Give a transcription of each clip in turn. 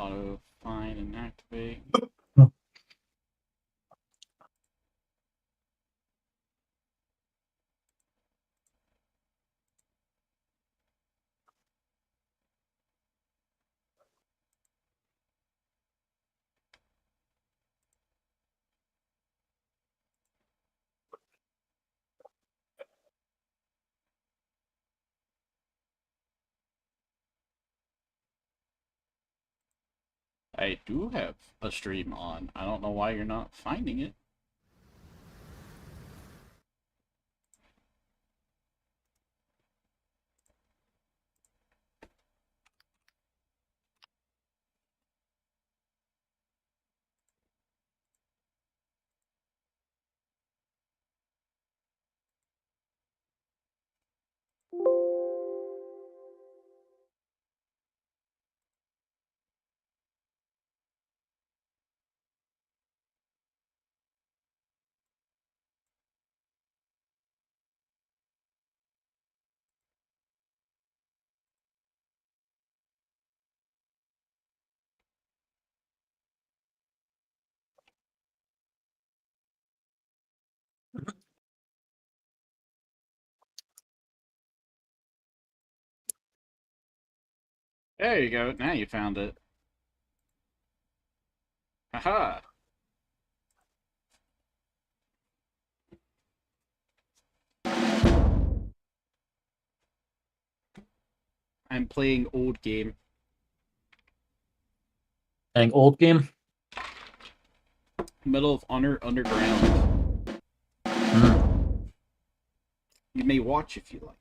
Auto find and activate. I do have a stream on. I don't know why you're not finding it. There you go. Now you found it. Haha. I'm playing old game. Playing old game? Middle of Honor Underground. You may watch if you like.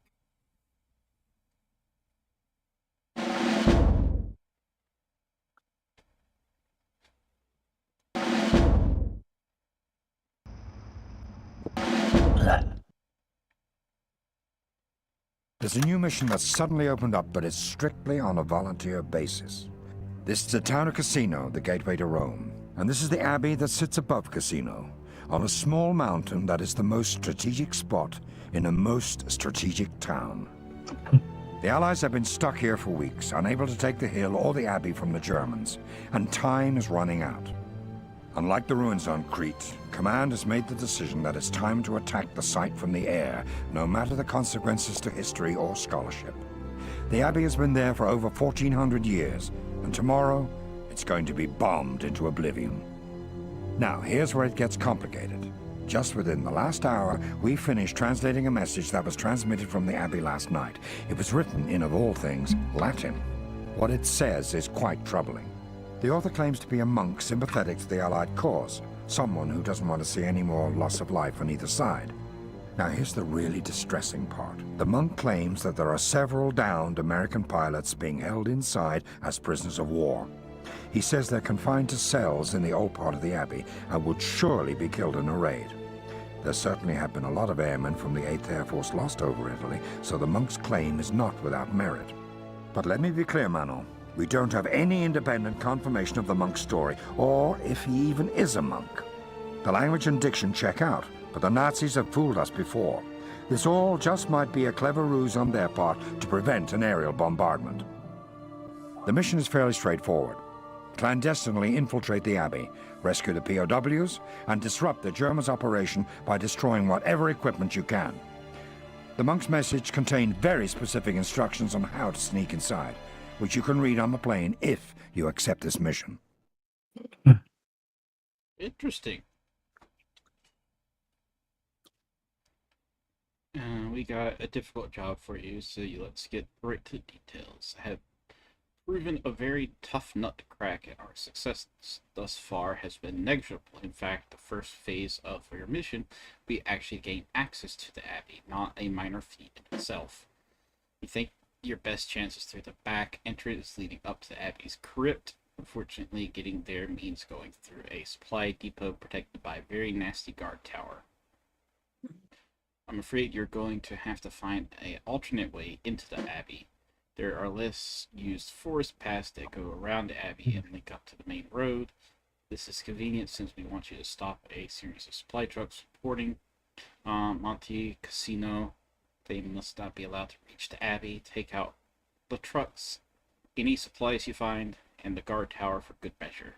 There's a new mission that's suddenly opened up, but it's strictly on a volunteer basis. This is the town of Casino, the gateway to Rome. And this is the abbey that sits above Casino, on a small mountain that is the most strategic spot in a most strategic town. The Allies have been stuck here for weeks, unable to take the hill or the abbey from the Germans, and time is running out. Unlike the ruins on Crete, Command has made the decision that it's time to attack the site from the air, no matter the consequences to history or scholarship. The abbey has been there for over 1,400 years, and tomorrow, it's going to be bombed into oblivion. Now, here's where it gets complicated. Just within the last hour, we finished translating a message that was transmitted from the abbey last night. It was written in, of all things, Latin. What it says is quite troubling. The author claims to be a monk sympathetic to the Allied cause, someone who doesn't want to see any more loss of life on either side. Now here's the really distressing part. The monk claims that there are several downed American pilots being held inside as prisoners of war. He says they're confined to cells in the old part of the abbey and would surely be killed in a raid. There certainly have been a lot of airmen from the 8th Air Force lost over Italy, so the monk's claim is not without merit. But let me be clear, Manon. We don't have any independent confirmation of the monk's story, or if he even is a monk. The language and diction check out, but the Nazis have fooled us before. This all just might be a clever ruse on their part to prevent an aerial bombardment. The mission is fairly straightforward. Clandestinely infiltrate the abbey, rescue the POWs, and disrupt the Germans' operation by destroying whatever equipment you can. The monk's message contained very specific instructions on how to sneak inside, which you can read on the plane if you accept this mission. Interesting. We got a difficult job for you, so let's get right to the details. I have proven a very tough nut to crack, and our success thus far has been negligible. In fact, the first phase of your mission, we actually gain access to the abbey, not a minor feat in itself. You think your best chance is through the back entrance leading up to the abbey's crypt. Unfortunately, getting there means going through a supply depot protected by a very nasty guard tower. I'm afraid you're going to have to find an alternate way into the abbey. There are less used forest paths that go around the abbey and link up to the main road. This is convenient since we want you to stop a series of supply trucks reporting Monte Casino. They must not be allowed to reach the abbey. Take out the trucks, any supplies you find, and the guard tower for good measure.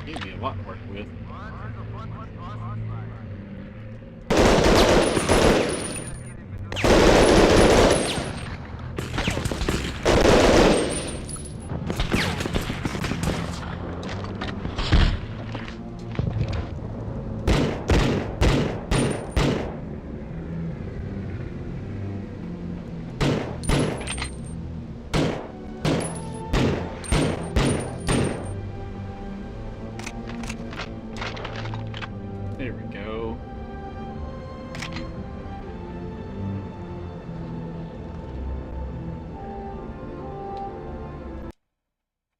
Gave me a lot to work with. There we go.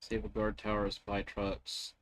Disable guard towers, supply trucks.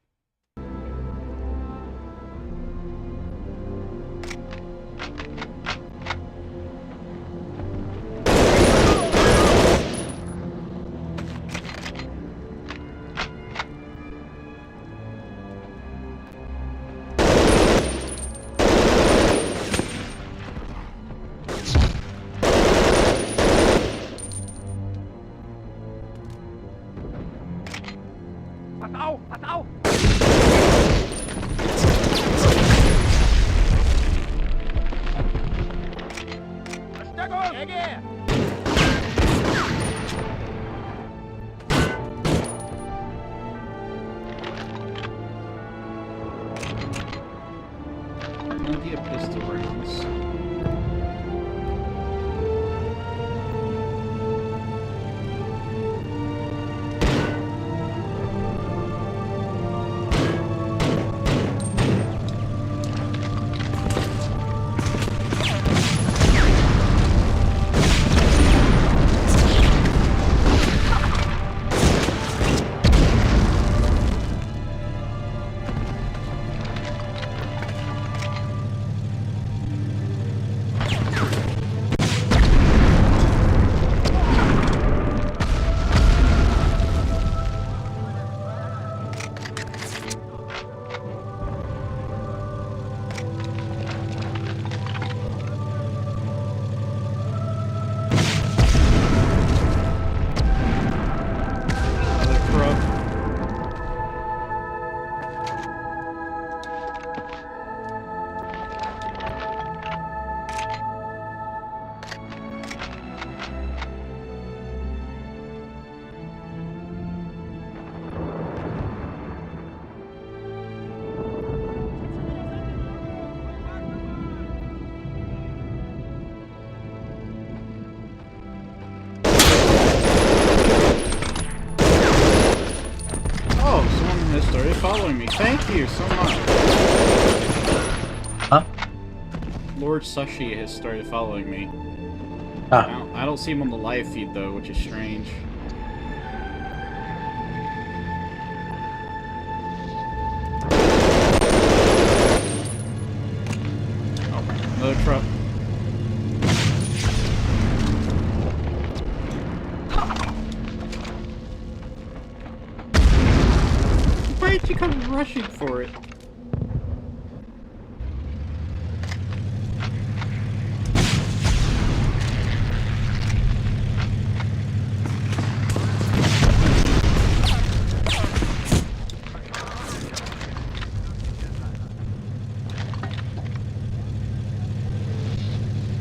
Plenty of pistol rounds. Started following me. Thank you so much. Huh? Lord Sushi has started following me. Ah. I don't see him on the live feed though, which is strange. Oh, another truck. Why did you come rushing for it?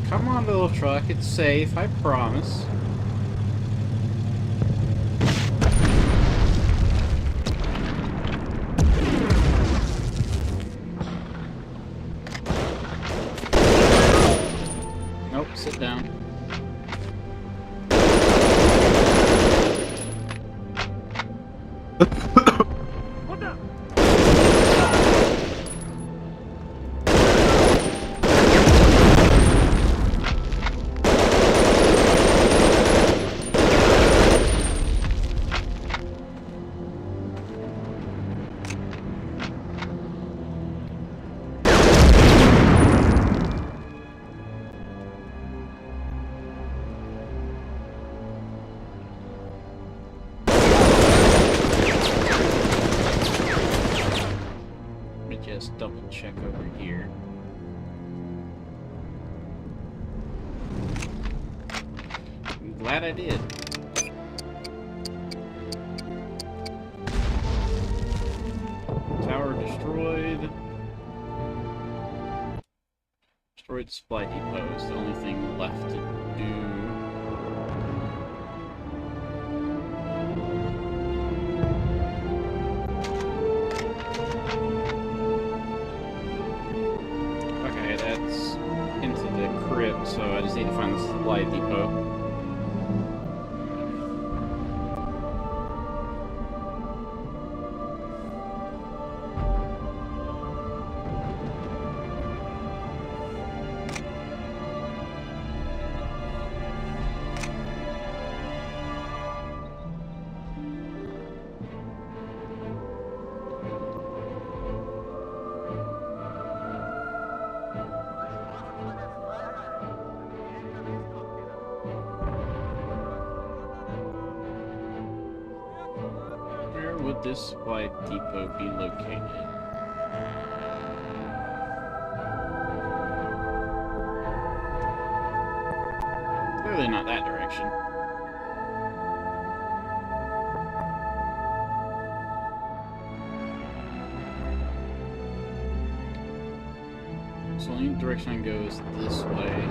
Come on, little truck. It's safe. I promise. Nope, sit down. just double check over here. I'm glad I did. Tower destroyed. Destroyed supply depot is the only thing left to do. Okay, that's into the crypt, so I just need to find the supply depot. Where would this supply depot be located? Clearly not that direction. So the only direction I can go is this way.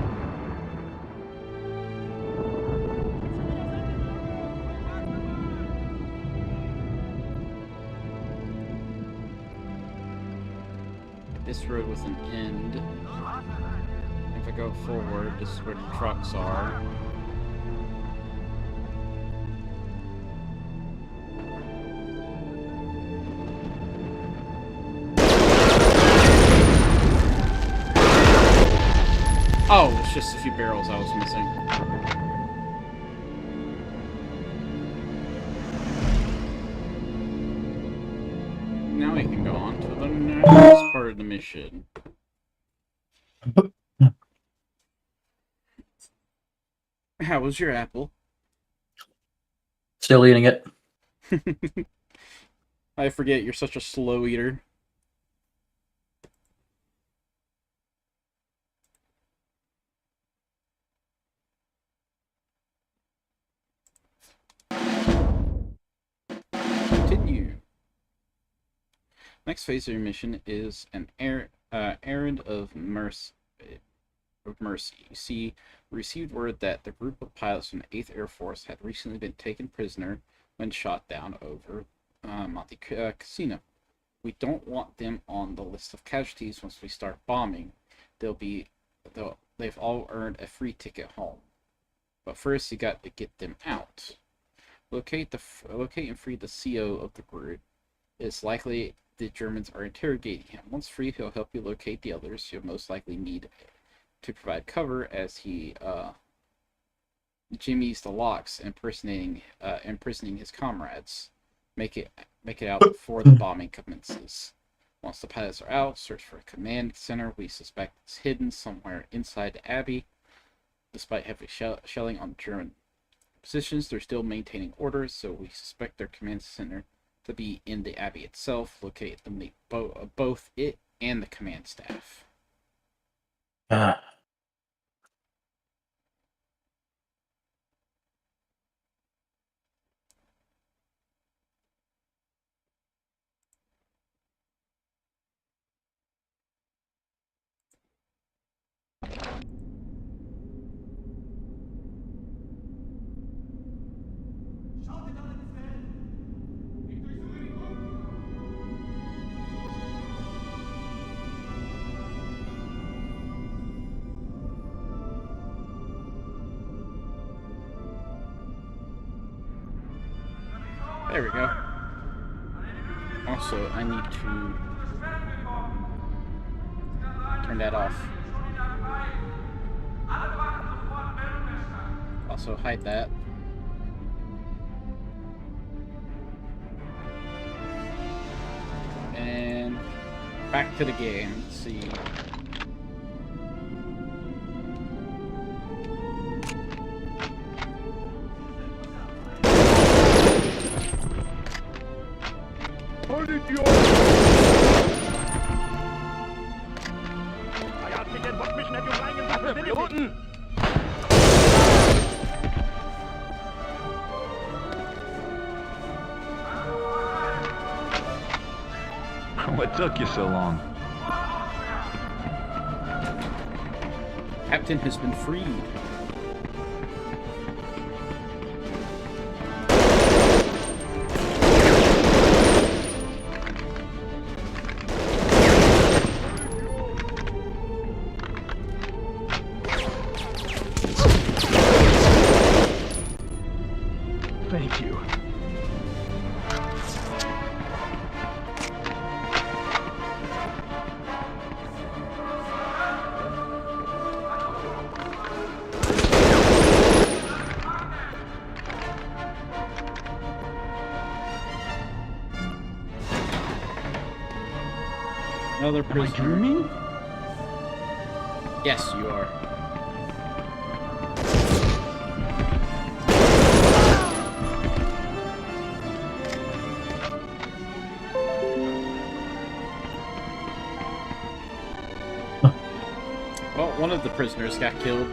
This road with an end. If I go forward, this is where the trucks are. Oh, it's just a few barrels I was missing. Now we can go on to the next part of the mission. How was your apple? Still eating it. I forget, you're such a slow eater. Continue. Next phase of your mission is an errand of mercy. You see, we received word that the group of pilots from the 8th Air Force had recently been taken prisoner when shot down over Monte Casino. We don't want them on the list of casualties once we start bombing. They've all earned a free ticket home. But first, you got to get them out. Locate and free the CO of the group. It's likely the Germans are interrogating him. Once free, he'll help you locate the others you'll most likely need to provide cover as he jimmies the locks, imprisoning his comrades. Make it out before the bombing commences. Once the pilots are out, search for a command center we suspect is hidden somewhere inside the Abbey. Despite heavy shelling on German positions, they're still maintaining order, so we suspect their command center to be in the Abbey itself. Locate them, both it and the command staff. There we go. Also, I need to turn that off. Also, hide that. And back to the game. Let's see. What mission have you lying in this vicinity? What took you so long? Captain has been freed. Thank you. Another Am I prisoner. dreaming? Yes, you are. Well, one of the prisoners got killed.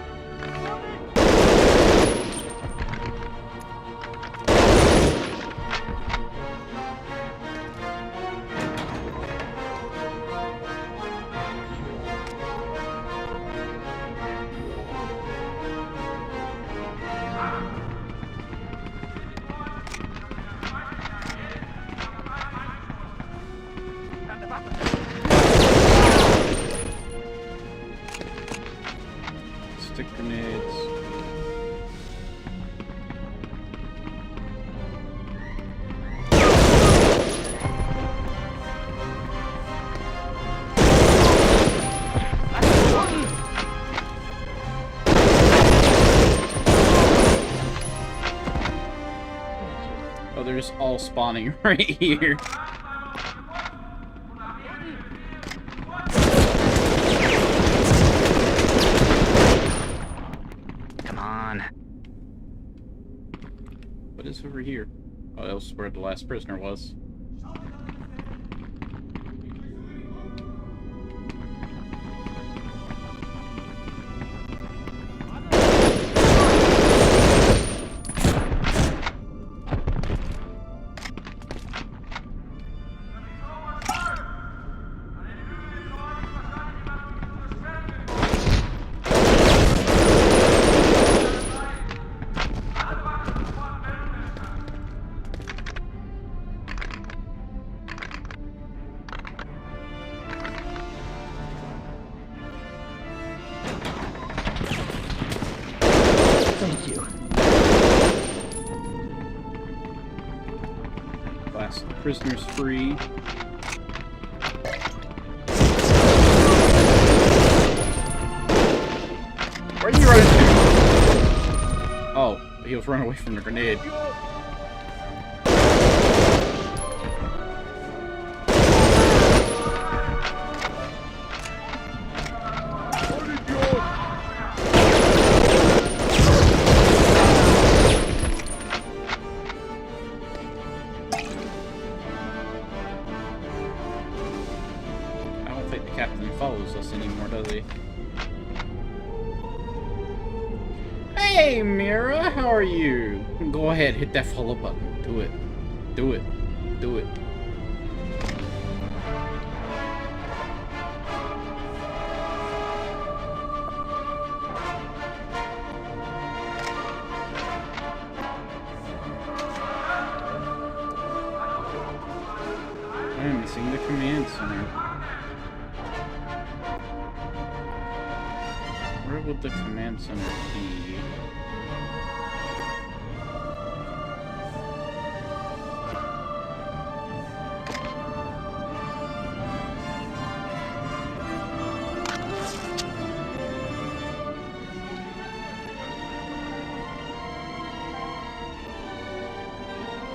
Stick grenades. Oh, they're just all spawning right here. Come on. What is over here? Oh, that was where the last prisoner was. Thank you. Last prisoner's free. Where are you running to? Oh, he was running away from the grenade. I don't think the captain follows us anymore, does he? Hey, Mira, how are you? Go ahead, hit that follow button. Do it. Do it. Do it. I'm missing the command center. Where would the command center be?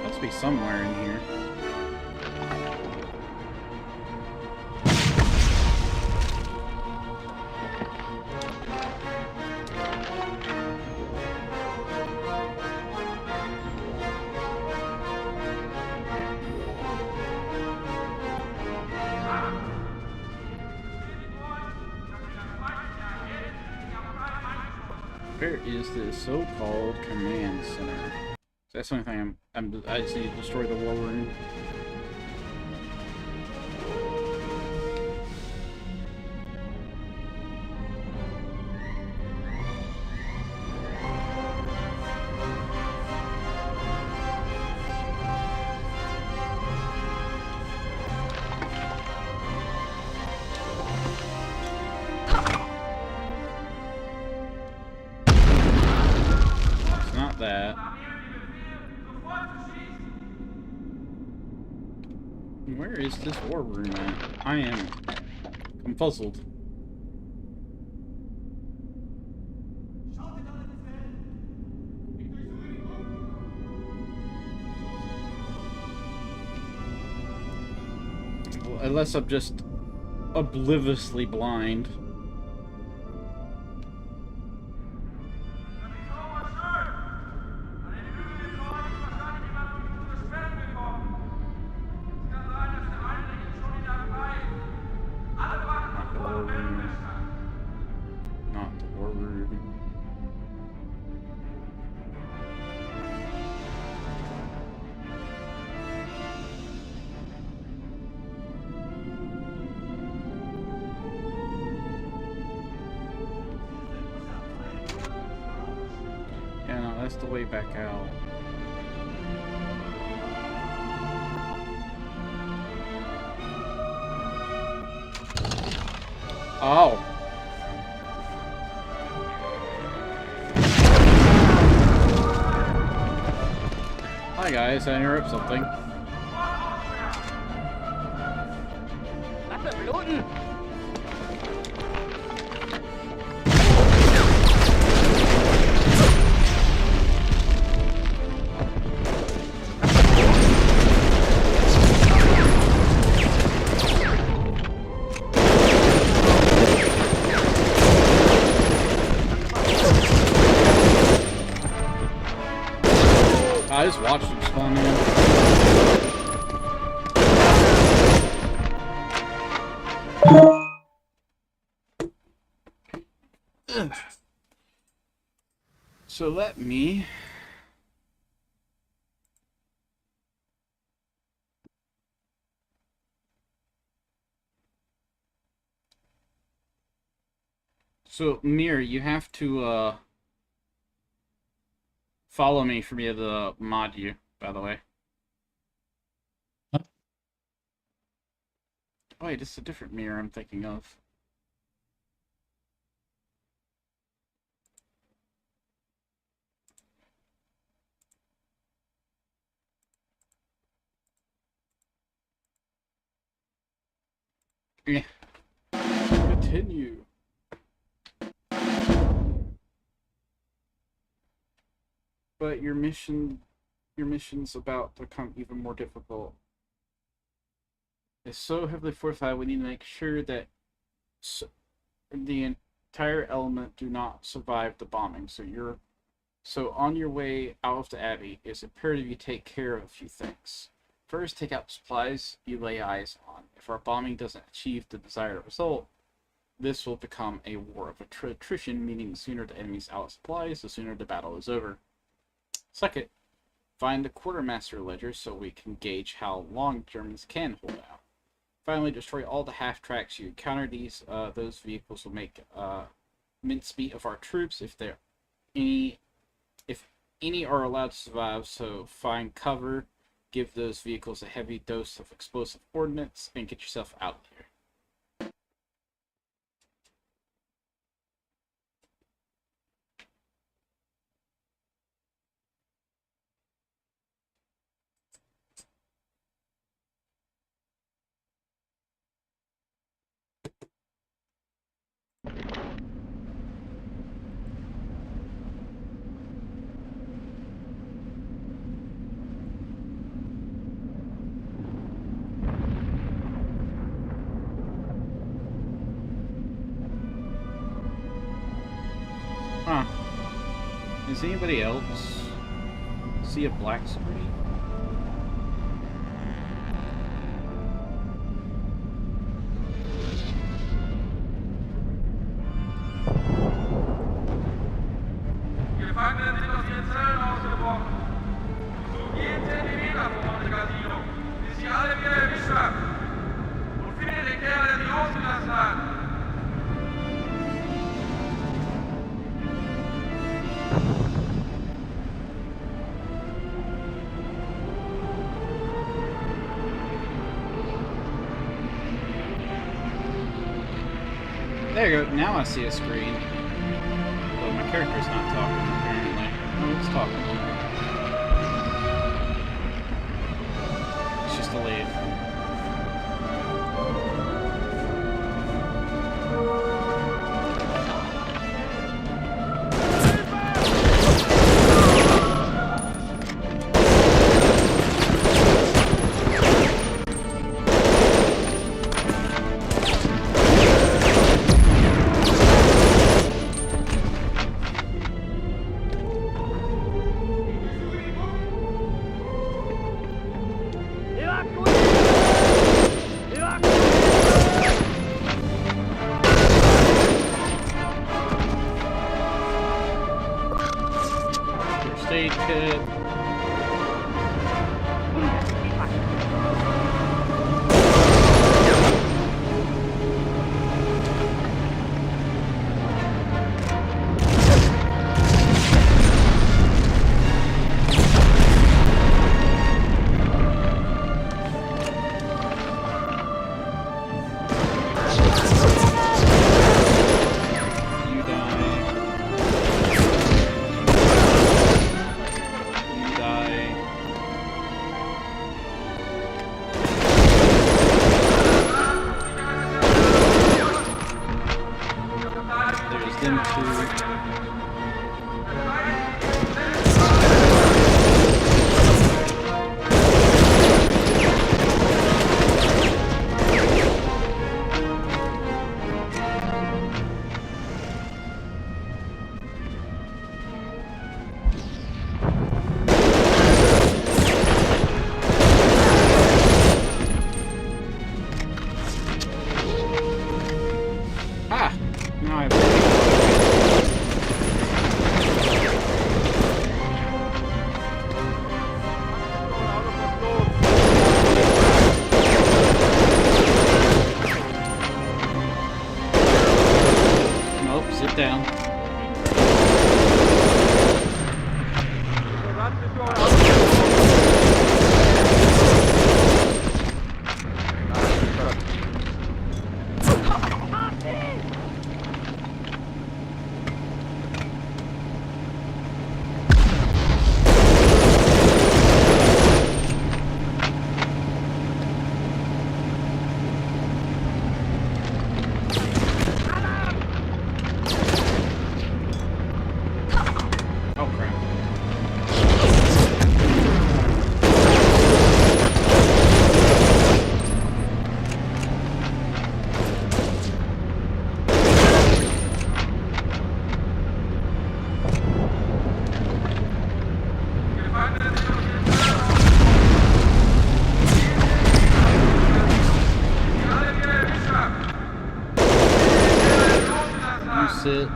Must be somewhere in here. Where is this so-called command center? That's the only thing I just need to destroy the war room. It's not that. Where is this war room at? I'm puzzled. Well, unless I'm just obliviously blind. Not the war room. Yeah, no, that's the way back out. Oh. Hi guys, I interrupt something. Lass bluten! I just watched him spawn in. Ugh. So let me Mir, you have to follow me for me to mod you, by the way. Huh? Oh, wait, it's a different mirror I'm thinking of. Yeah. Continue. But your mission's about to become even more difficult. It's so heavily fortified, we need to make sure that the entire element do not survive the bombing. So on your way out of the Abbey, it's imperative you take care of a few things. First, take out supplies you lay eyes on. If our bombing doesn't achieve the desired result, this will become a war of attrition, meaning the sooner the enemy's out of supplies, the sooner the battle is over. Second, find the quartermaster ledger so we can gauge how long Germans can hold out. Finally, destroy all the half-tracks you encounter. Those vehicles will make mincemeat of our troops if any are allowed to survive. So find cover, give those vehicles a heavy dose of explosive ordnance, and get yourself out of here. Huh. Does anybody else see a black screen? Gefangenen sind aus ihren Zellen ausgebrochen. Sucht jeden Zentimeter vom Monte Cassino, bis ihr alle wieder erwischt habt. Und findet den Kerl, der sie losgelassen hat. There you go. Now I see a screen. But my character's not talking, apparently. Oh, it's talking. It's just a lead. First aid kit. You die. You die. There's them two. Ah! Now I have Nope, sit down. Oh crap. You sit.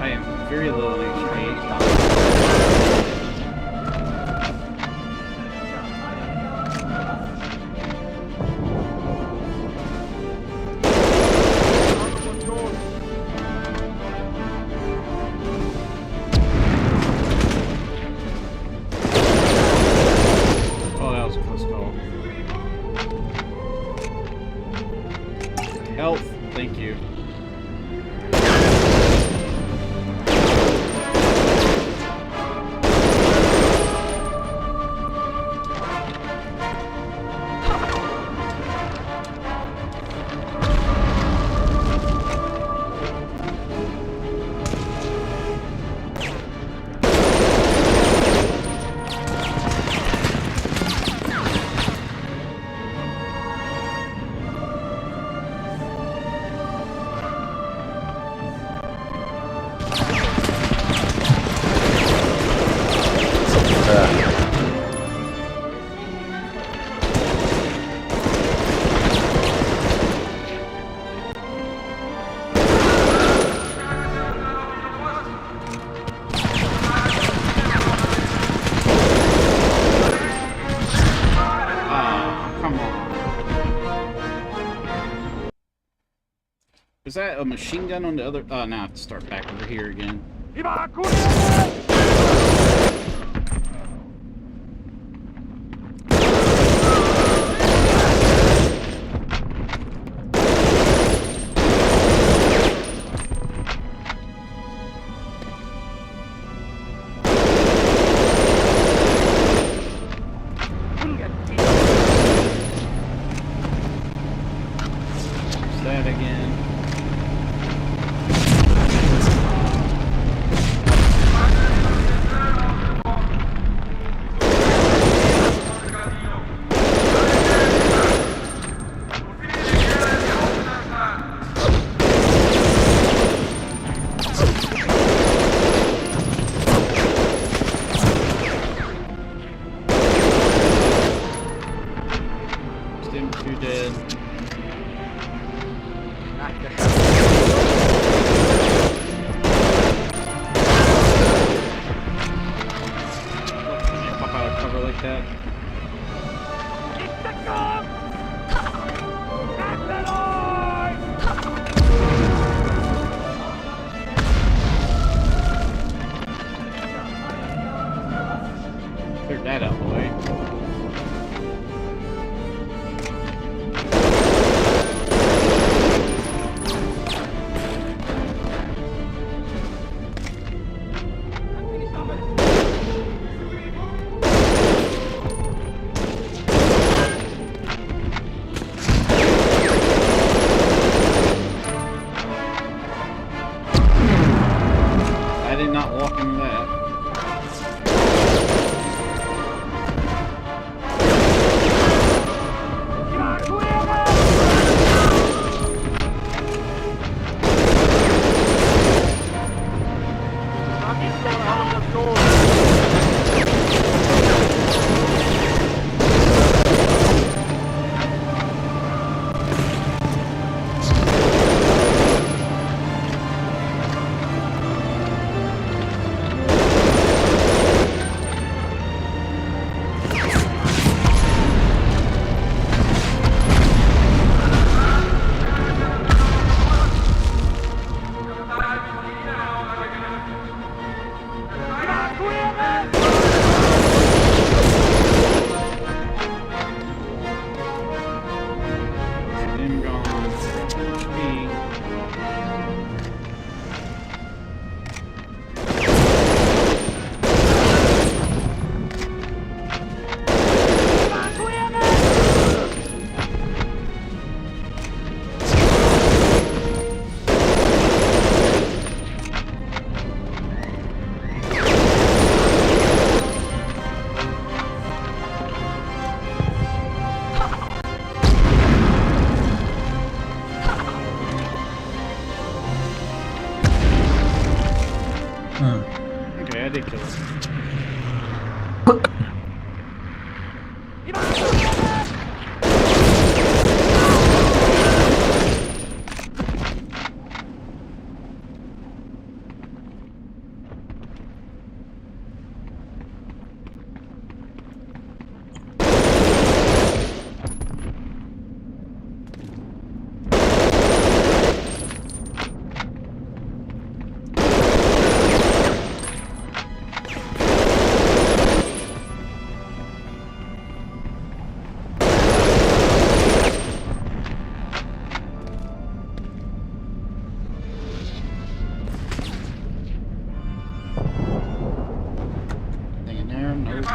I am very low on HP. Oh, that was a close call. Health, thank you. Is that a machine gun on the other? Oh, now I have to start back over here again. There's that again. Stim 2 dead. Can you pop out of cover like that? Cleared that out of the way. I did not walk into that. Stim gone. B. Okay, I did kill it. Thing in there? Nope.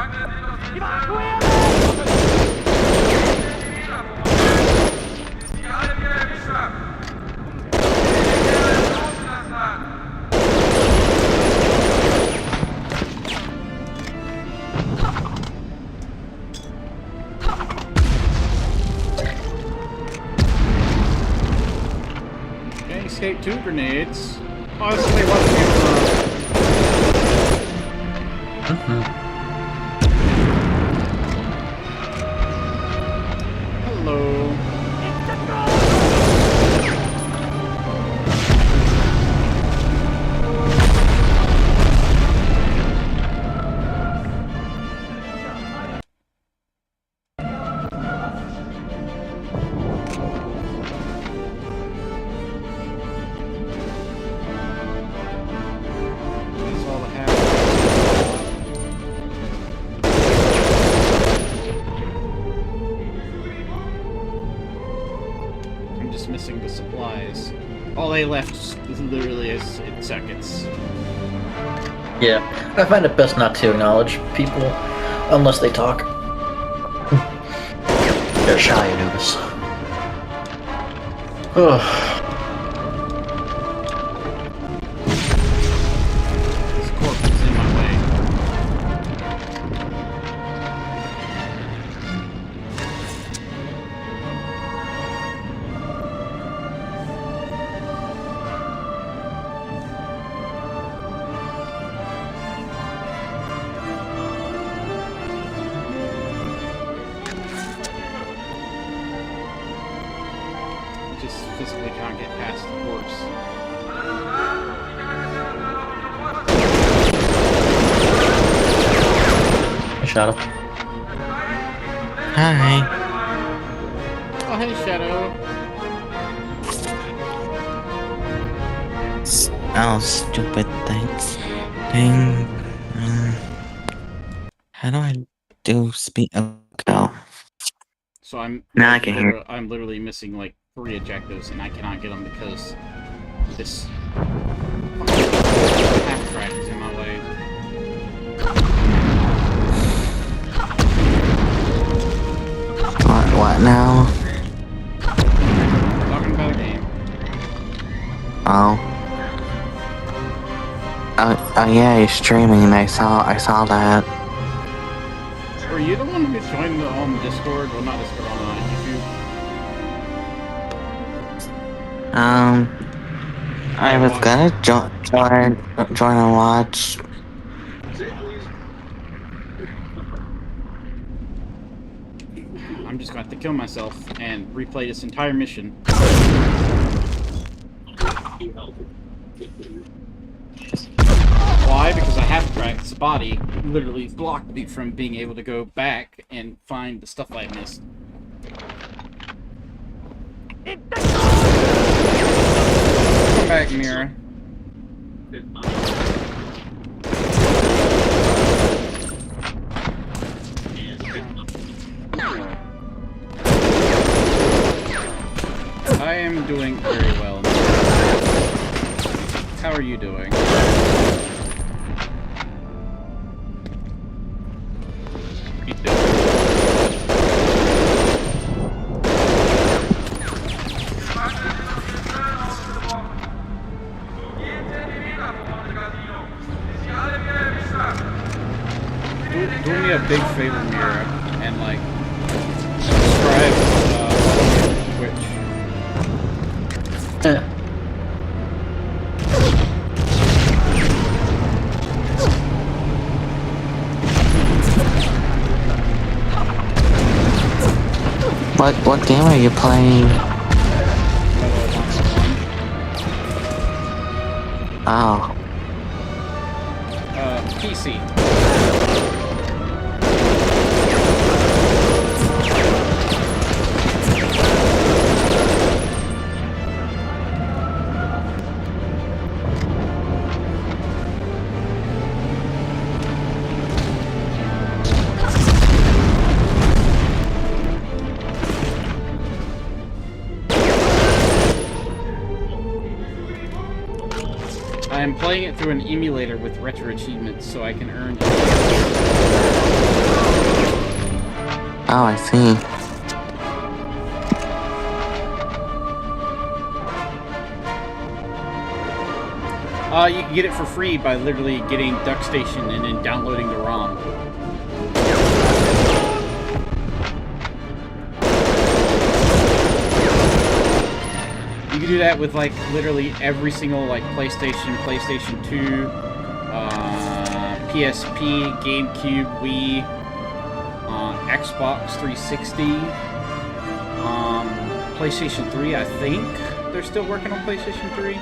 Okay, escape 2 grenades. Oh, this is what Hello. the supplies. All they left literally is in seconds. Yeah, I find it best not to acknowledge people unless they talk. They're shy, Anubis. Ugh. This corpse is in my way. Just physically can't get past the corpse. I shot him. Hi. Oh, hey, Shadow. Oh, stupid thing. Dang. How do I do speed? Oh. So I'm Now I can hear. I'm literally missing like 3 objectives, and I cannot get them because this half track is in my way. What now? Talking about a game. Oh. Oh yeah, he's streaming. I saw that. Were you the one who joined on Discord? Well, not Discord, on YouTube. I was gonna join and watch. I'm just going to have to kill myself and replay this entire mission. Why? Because I have tracked Spotty literally blocked me from being able to go back and find the stuff I missed. Come back, Mira. I am doing very well. How are you doing? Do me a big favor, Mira, and like subscribe Twitch. What game are you playing? Oh. PC. I'm playing it through an emulator with retro achievements so I can earn. Oh, I see. You can get it for free by literally getting DuckStation and then downloading the ROM. You can do that with like literally every single like PlayStation, PlayStation 2, PSP, GameCube, Wii, Xbox 360, PlayStation 3. I think they're still working on PlayStation 3.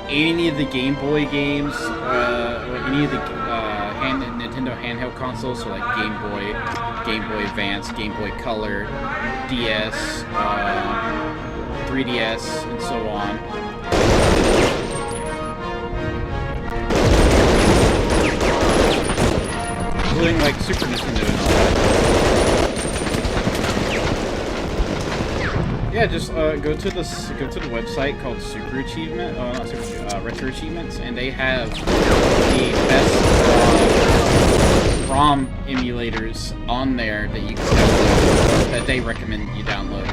Any of the Game Boy games, or any of the Nintendo handheld consoles, so like Game Boy Advance, Game Boy Color, DS, 3DS, and so on. Including like Super Nintendo and all that. Yeah, just go to the website called Super Achievement, not Super, Retro Achievements, and they have the best ROM emulators on there that you can download, that they recommend you download.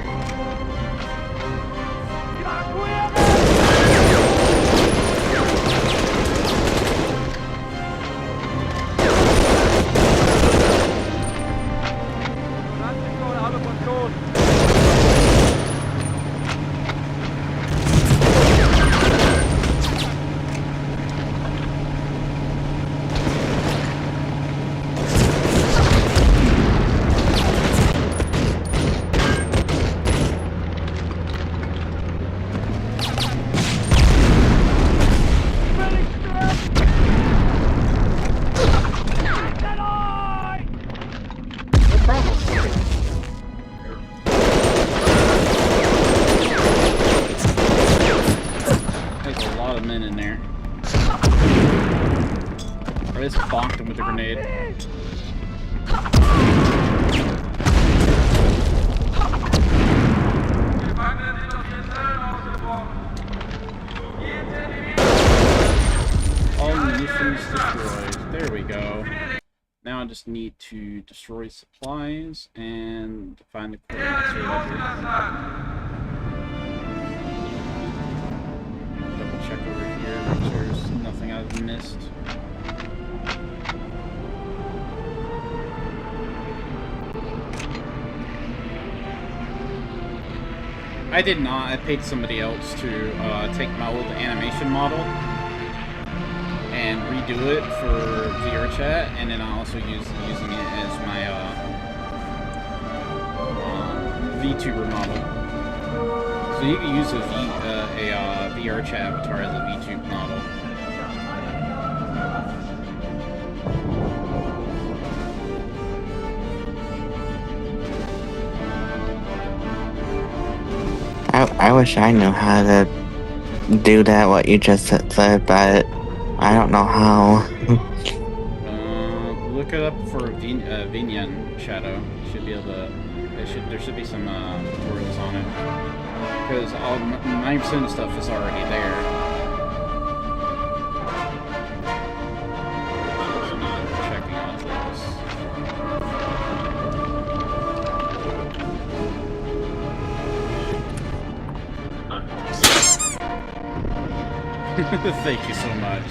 Bonked him with a grenade. All munitions destroyed. There we go. Now I just need to destroy supplies and find the coordinates or whatever. Double check over here, make sure there's nothing I've missed. I did not. I paid somebody else to take my old animation model and redo it for VR chat, and then I also using it as my VTuber model. So you can use a VR chat avatar as a VTube model. I wish I knew how to do that, what you just said, but I don't know how. Look it up for Vinyan Shadow. You should be able to. There should be some tutorials on it, because 90% of stuff is already there. Checking off this. Thank you so much.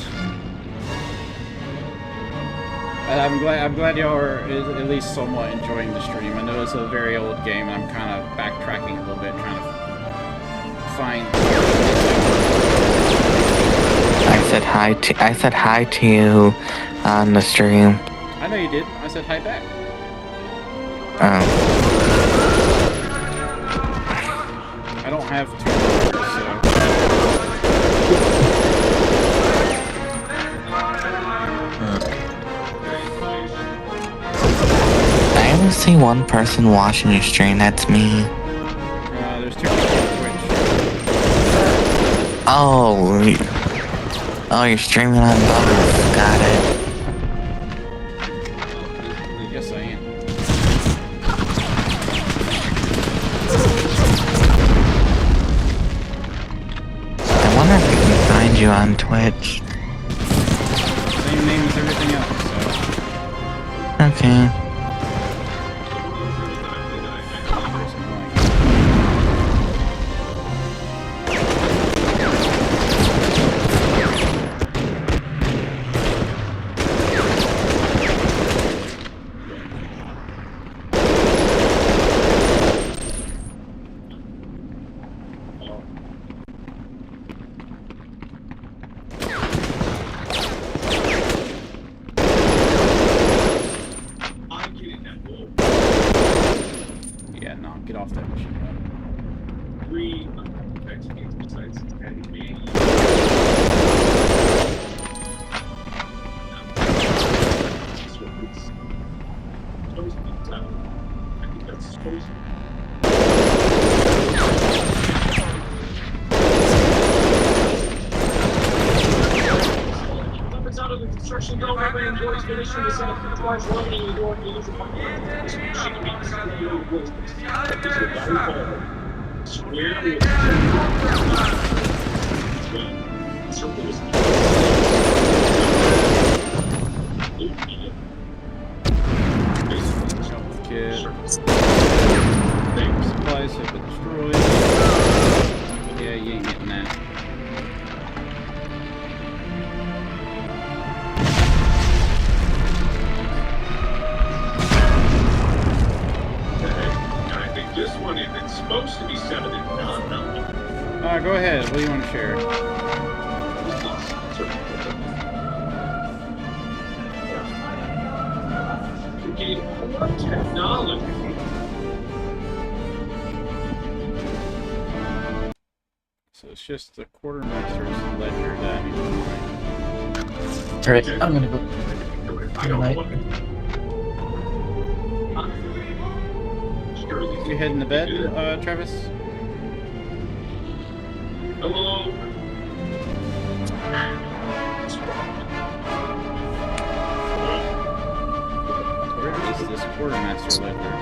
I'm glad y'all are at least somewhat enjoying the stream. I know it's a very old game, and I'm kind of backtracking a little bit, trying to find. I said hi to you on the stream. I know you did. I said hi back. I don't have two words, so. I only see one person watching your stream, that's me. There's two people on Twitch. Oh, you're streaming on both. Got it. Yes, I am. I wonder if I can find you on Twitch. Same name as everything else, so. Okay. Kid. Supplies have been destroyed. Yeah, you ain't getting that. I think this one isn't supposed to be 7 and 9. Go ahead. What do you want to share? Technology. So it's just the quartermaster's ledger that I need to find. Alright, I'm gonna go. I don't Night. want You heading to bed, Travis? Hello. Where is this quartermaster ledger?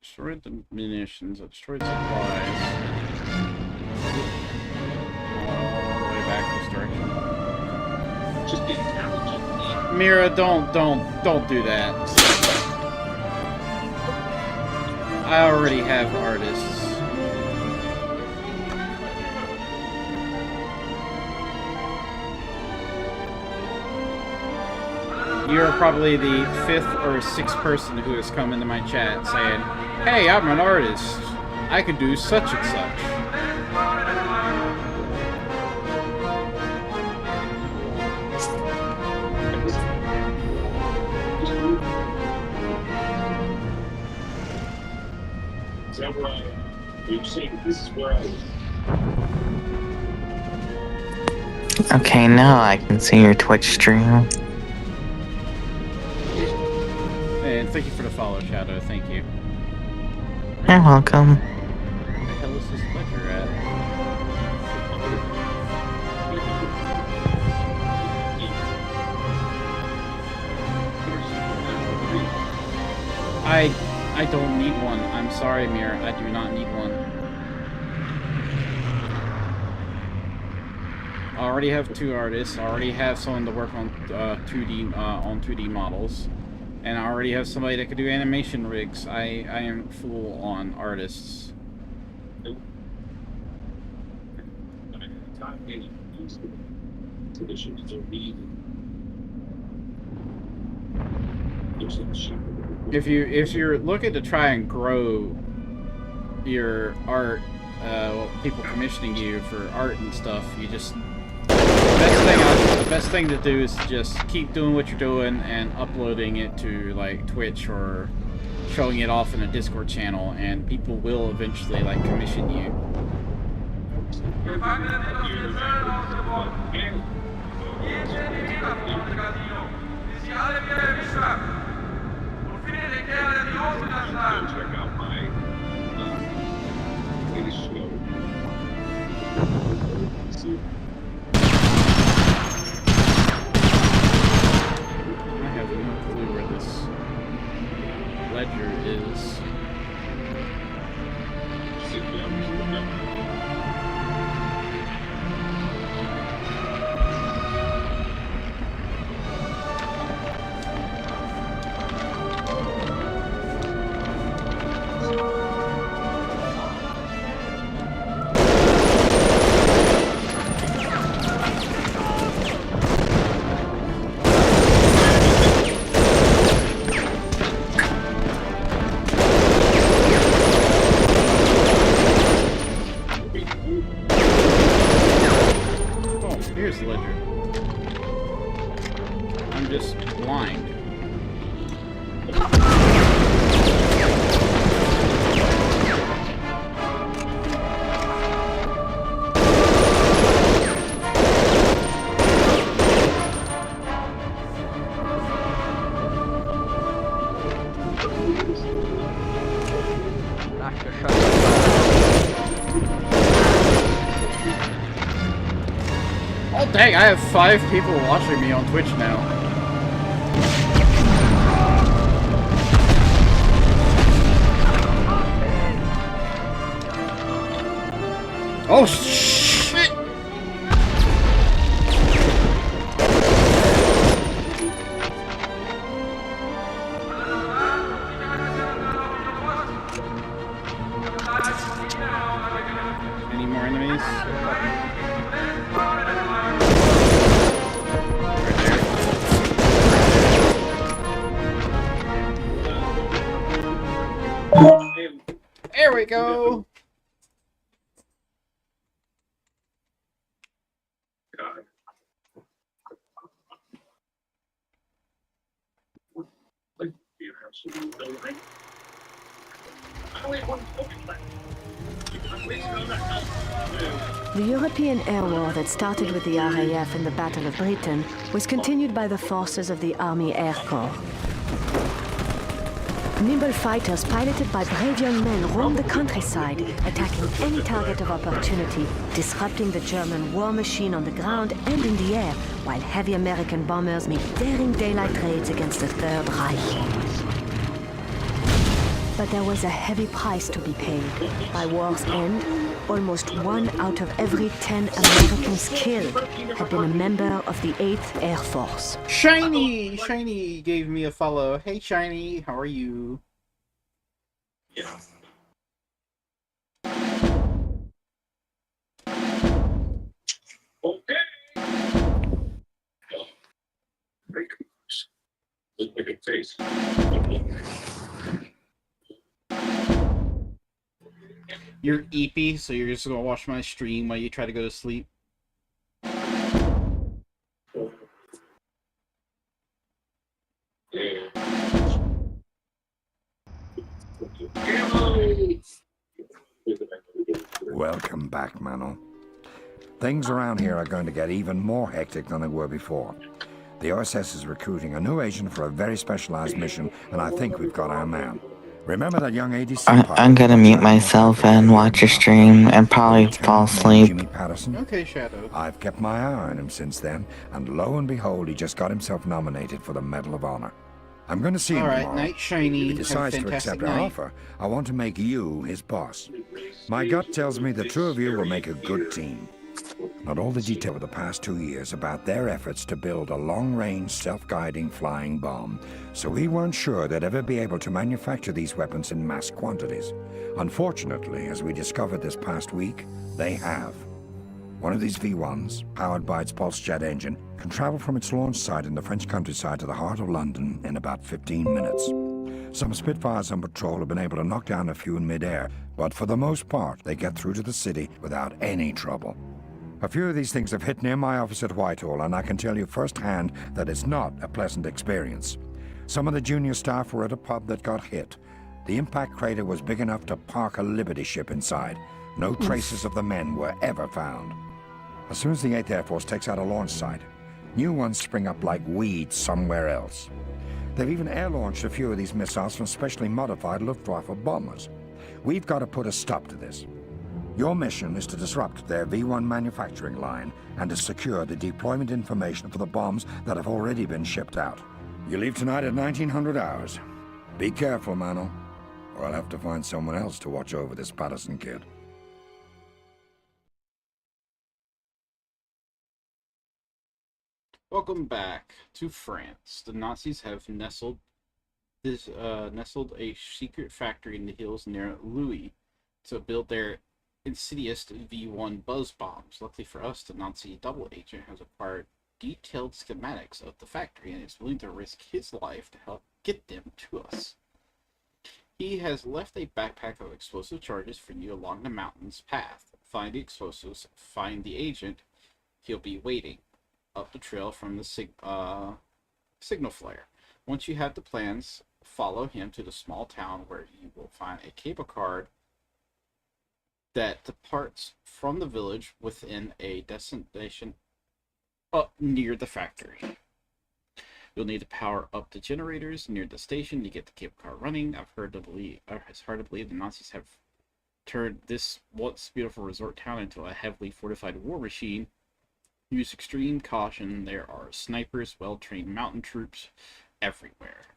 Destroyed the munitions, destroyed supplies. All the way back this direction. Just intelligent. Mira, don't do that. I already have artists. You're probably the 5th or 6th person who has come into my chat saying, "Hey, I'm an artist. I could do such and such." Is that where you're saying this is where I was? Okay, now I can see your Twitch stream. And thank you for the follow, Shadow. Thank you. You're welcome. Where the hell is this ledger at? I don't need one. I'm sorry, Mira. I do not need one. I already have 2 artists. I already have someone to work on 2D models, and I already have somebody that could do animation rigs. I am full on artists. If you're looking to try and grow your art, people commissioning you for art and stuff, you just the best thing to do is just keep doing what you're doing and uploading it to like Twitch or showing it off in a Discord channel, and people will eventually like commission you. Check out my latest show. See. I have no clue where this ledger is. Sit down. Here's the ledger. I'm just blind. Oh dang, I have 5 people watching me on Twitch now. Oh shit! Any more enemies? There we go! God. Like, you absolutely no right. I only have one focus left. I'm wasting all that health. The European air war that started with the RAF in the Battle of Britain was continued by the forces of the Army Air Corps. Nimble fighters piloted by brave young men roamed the countryside, attacking any target of opportunity, disrupting the German war machine on the ground and in the air, while heavy American bombers made daring daylight raids against the Third Reich. But there was a heavy price to be paid. By war's end, almost 1 out of every 10 Americans killed had been a member of the 8th Air Force. Shiny! Shiny gave me a follow. Hey Shiny, how are you? Yeah. Okay. Very close. Look like a face. You're eepy, so you're just gonna watch my stream while you try to go to sleep. Welcome back, Mano. Things around here are going to get even more hectic than they were before. The OSS is recruiting a new agent for a very specialized mission, and I think we've got our man. Remember that young ADC pilot? I'm gonna mute myself and watch your stream and probably Lieutenant fall named asleep. Jimmy Patterson. Okay, Shadow. I've kept my eye on him since then, and lo and behold, he just got himself nominated for the Medal of Honor. I'm going to see him Alright, tomorrow. night Shiny. If he Have a decides to fantastic accept our night. offer, I want to make you his boss. My gut tells me the two of you will make a good team. Not all the detail of the past 2 years about their efforts to build a long-range, self-guiding flying bomb, so we weren't sure they'd ever be able to manufacture these weapons in mass quantities. Unfortunately, as we discovered this past week, they have. One of these V1s, powered by its pulse jet engine, can travel from its launch site in the French countryside to the heart of London in about 15 minutes. Some Spitfires on patrol have been able to knock down a few in midair, but for the most part, they get through to the city without any trouble. A few of these things have hit near my office at Whitehall, and I can tell you firsthand that it's not a pleasant experience. Some of the junior staff were at a pub that got hit. The impact crater was big enough to park a Liberty ship inside. No traces of the men were ever found. As soon as the 8th Air Force takes out a launch site, new ones spring up like weeds somewhere else. They've even air-launched a few of these missiles from specially modified Luftwaffe bombers. We've got to put a stop to this. Your mission is to disrupt their V1 manufacturing line and to secure the deployment information for the bombs that have already been shipped out. You leave tonight at 1900 hours. Be careful, Mano, or I'll have to find someone else to watch over this Patterson kid. Welcome back to France. The Nazis have nestled a secret factory in the hills near Louis to build their insidious V1 buzz bombs. Luckily for us, the Nazi double agent has acquired detailed schematics of the factory and is willing to risk his life to help get them to us. He has left a backpack of explosive charges for you along the mountain's path. Find the explosives, find the agent. He'll be waiting up the trail from the signal flare. Once you have the plans, follow him to the small town where you will find a cable card that departs from the village within a destination near the factory. You'll need to power up the generators near the station to get the cable car running. It's hard to believe the Nazis have turned this once beautiful resort town into a heavily fortified war machine. Use extreme caution. There are snipers, well-trained mountain troops everywhere.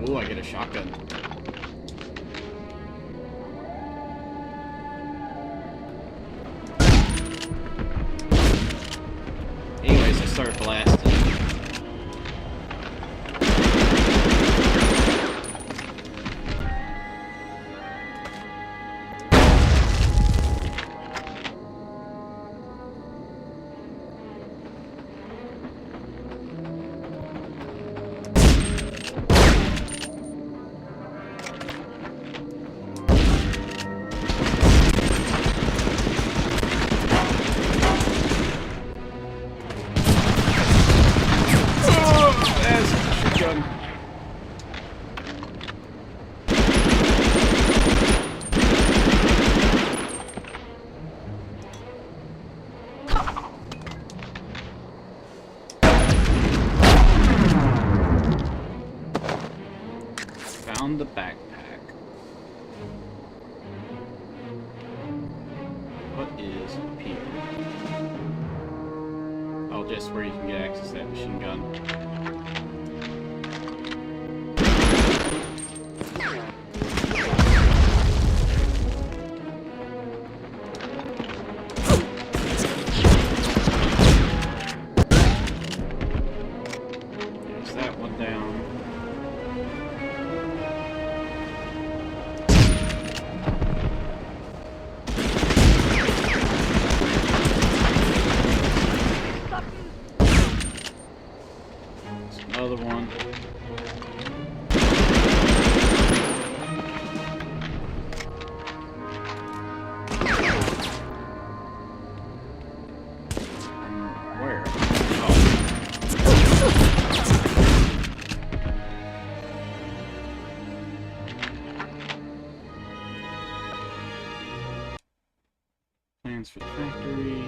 Oh, I get a shotgun. Anyways, I start blasting. Found the backpack. What is up here? Oh, just where you can get access to that machine gun. There's that one down. Another one. Where? Oh. Plans for the factory.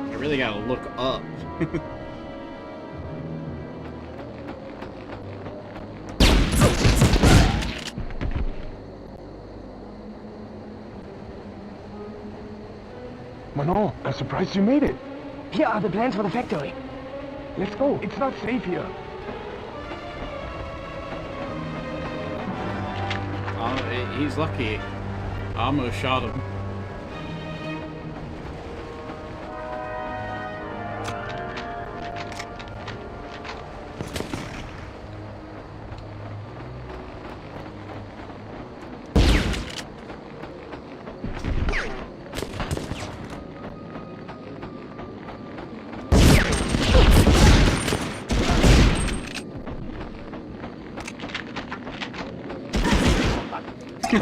I really gotta look up. Manon, I'm surprised you made it. Here are the plans for the factory. Let's go. It's not safe here. He's lucky. I almost shot him.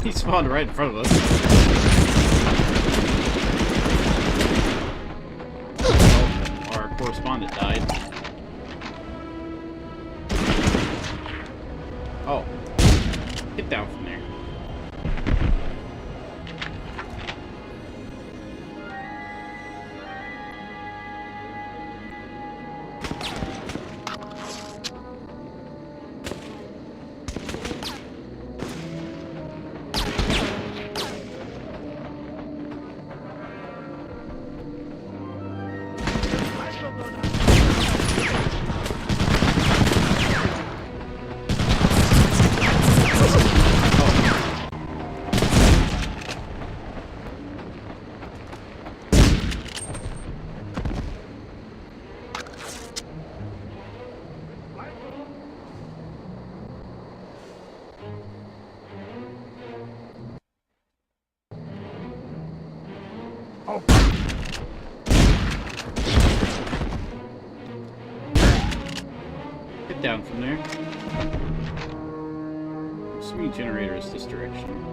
He spawned right in front of us. Oh, our correspondent died. Oh. Get down from there. Get down from there. Assuming generator is this direction.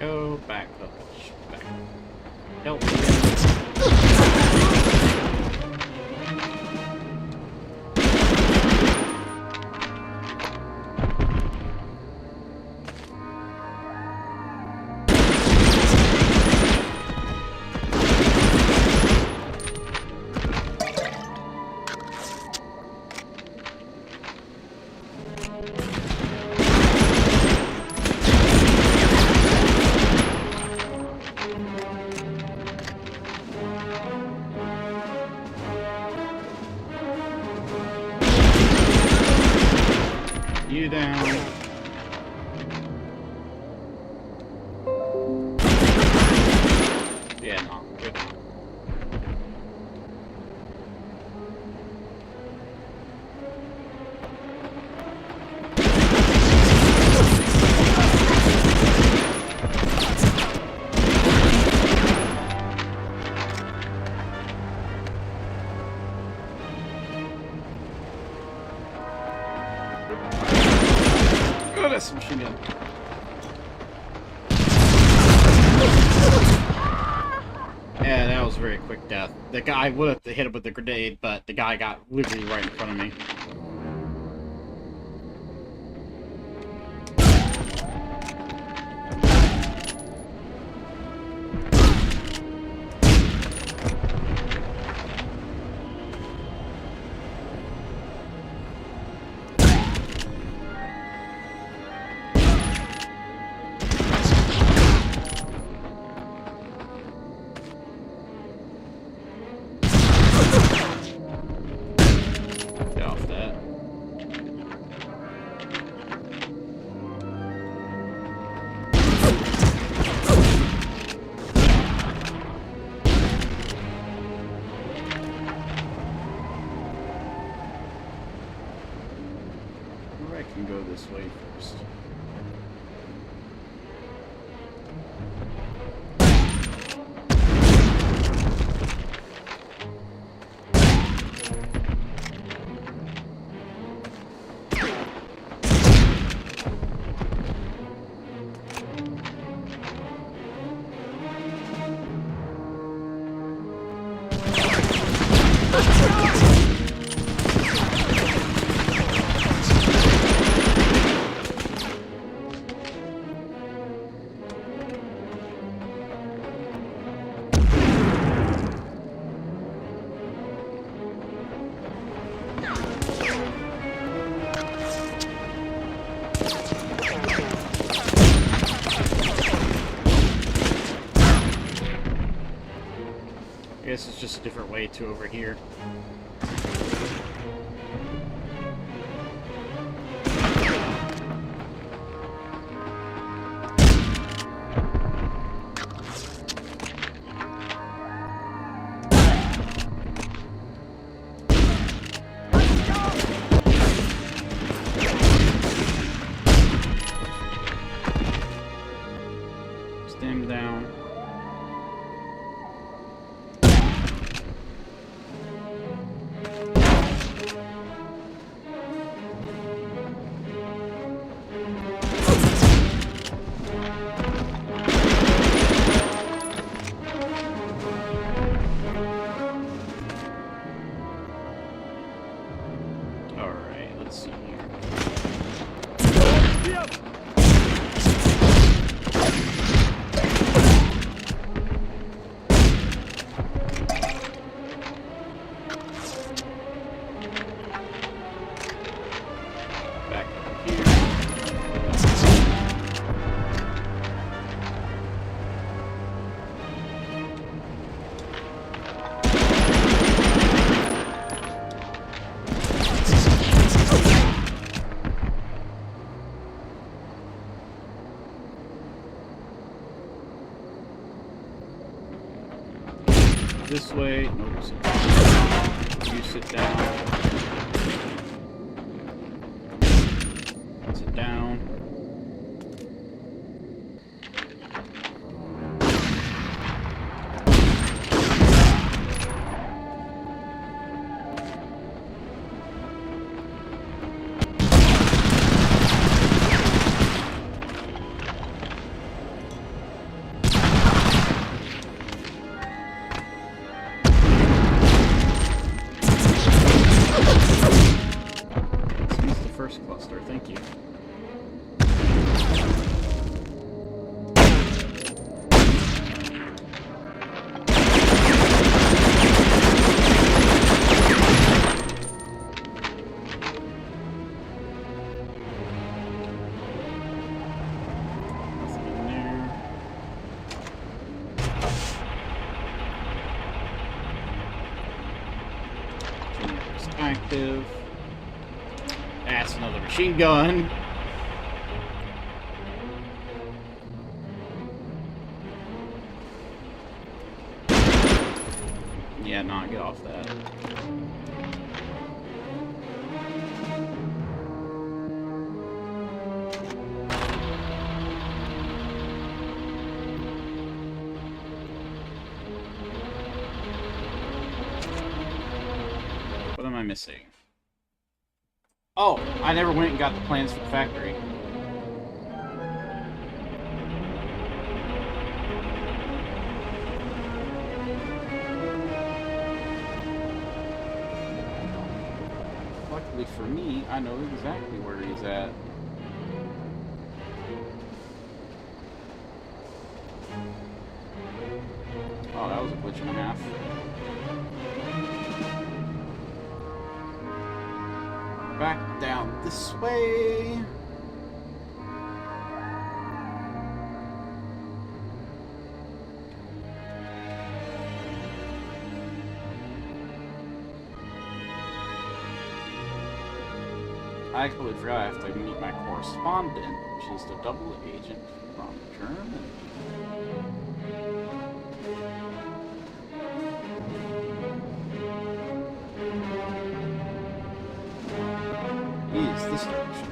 Go back up. Back. Help. You down. Yeah, no, good. Oh, that's some machine gun. Yeah, that was a very quick death. The guy would have hit him with the grenade, but the guy got literally right in front of me. Get off that. Or I can go this way first. I guess it's just a different way to over here. Stand down. Alright, let's see here. This way. Nope. You sit down. Sit down. First cluster, thank you. Nothing in there. Generator's active. That's another machine gun. Yeah, nah, get off that. What am I missing? Oh, I never went and got the plans for the factory. Luckily for me, I know exactly where he's at. Oh, that was a glitch and a half. Back down this way. I completely forgot I have to meet my correspondent, which is the double agent from Germany. Is this direction?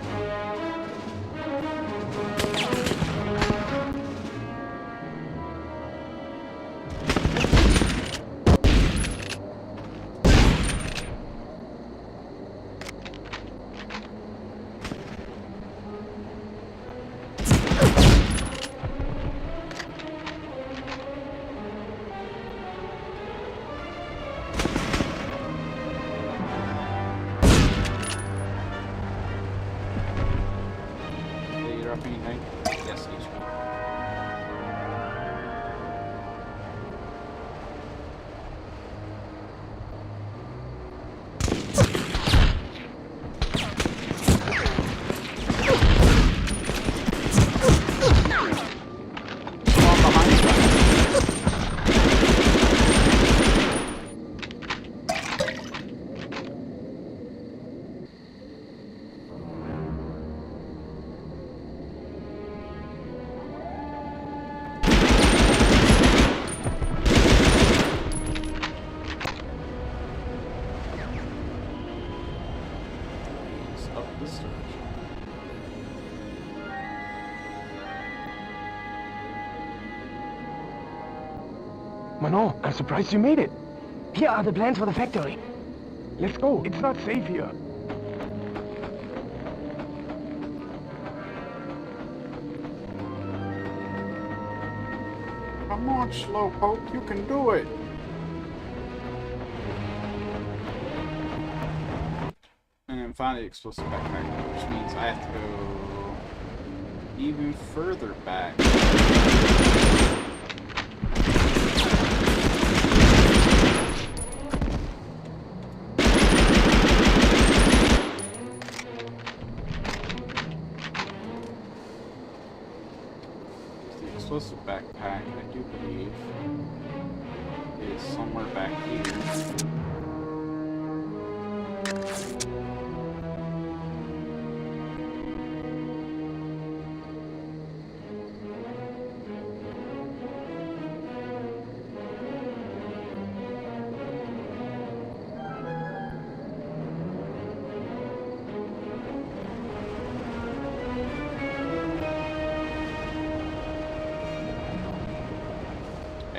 Anything? Yes, each one. Manon, I'm surprised you made it. Here are the plans for the factory. Let's go. It's not safe here. Come on, Slowpoke, you can do it. And then finally explosive backpack, which means I have to go even further back. The explosive backpack, I do believe, is somewhere back here.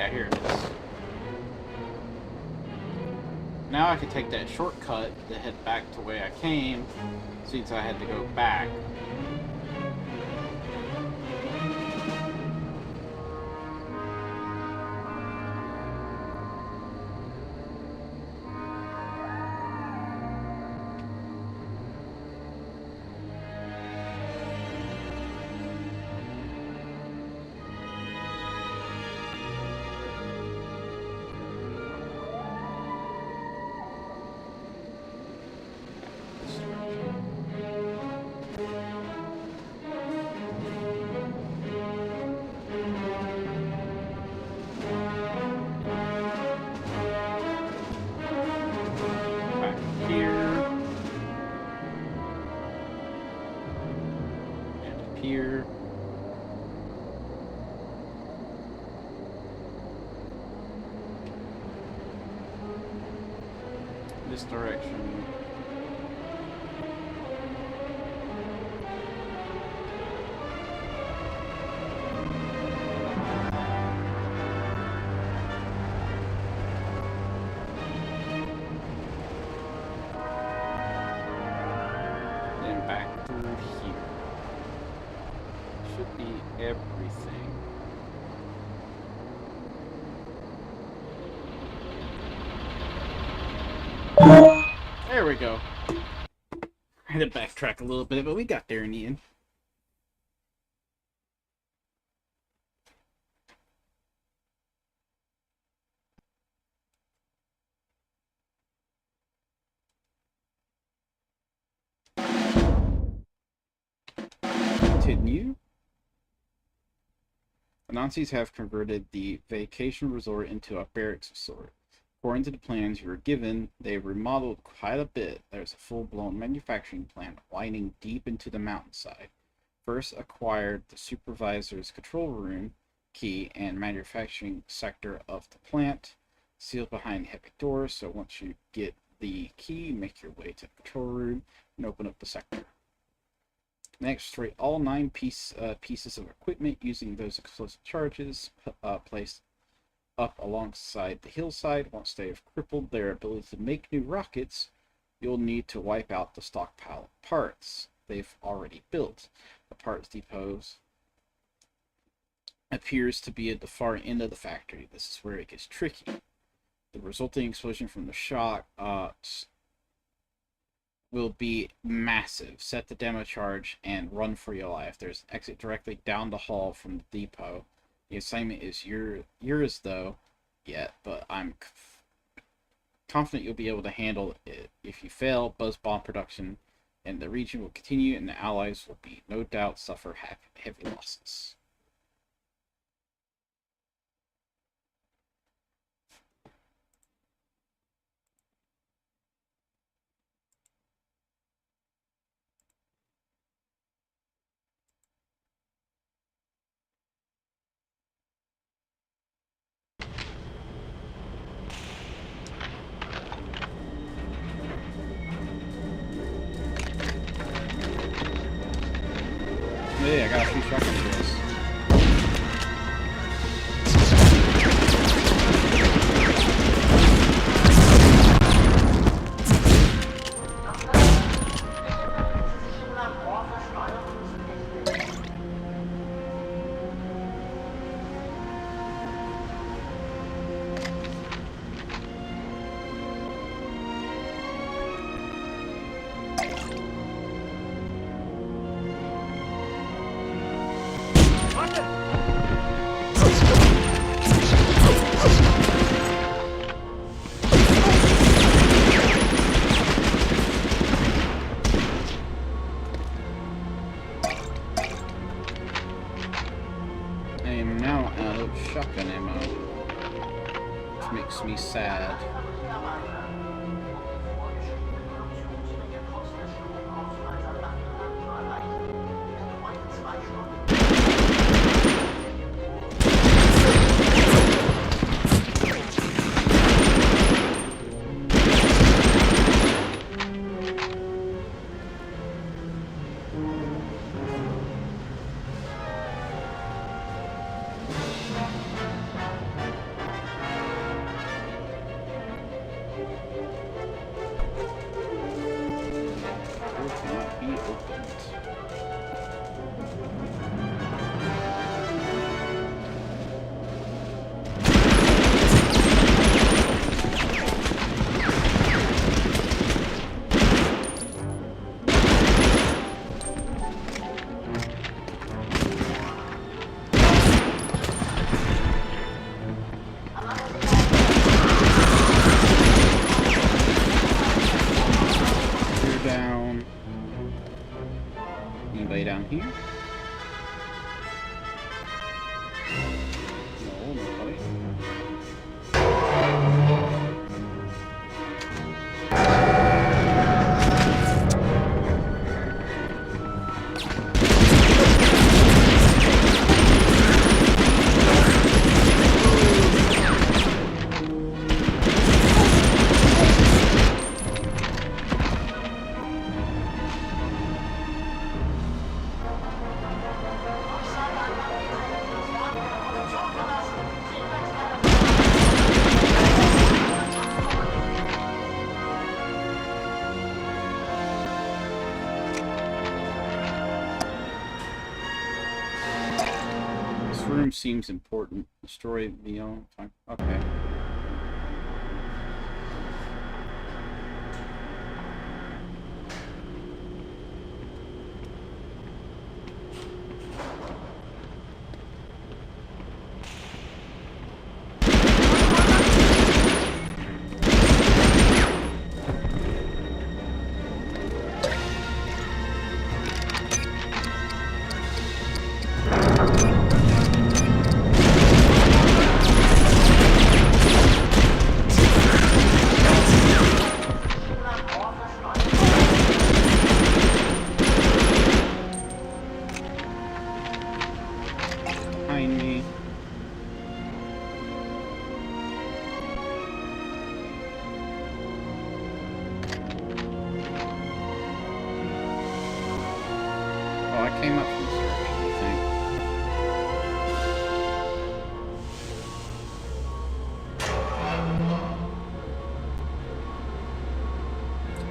Yeah, here it is. Now I can take that shortcut to head back to where I came, since I had to go back. Here. This direction. Then back through here. Should be everything. There we go. I had to backtrack a little bit, but we got there in the end. Continue. The Nazis have converted the vacation resort into a barracks resort. According to the plans you were given, they remodeled quite a bit. There's a full-blown manufacturing plant winding deep into the mountainside. First acquired the supervisor's control room key and manufacturing sector of the plant, sealed behind heavy doors, so once you get the key, make your way to the control room and open up the sector. Next, destroy all 9 pieces of equipment using those explosive charges placed up alongside the hillside. Once they have crippled their ability to make new rockets, you'll need to wipe out the stockpile of parts they've already built. The parts depots appears to be at the far end of the factory. This is where it gets tricky. The resulting explosion from the shock will be massive. Set the demo charge and run for your life. There's an exit directly down the hall from the depot. The assignment is yours though, yet, but I'm confident you'll be able to handle it. If you fail, buzz bomb production in the region will continue, and the Allies will be no doubt suffer heavy losses. Yeah, I got a few shotguns for this. I am now out of shotgun ammo, which makes me sad. This room seems important. Destroy the okay. Behind me. Oh, I came up from search, I think.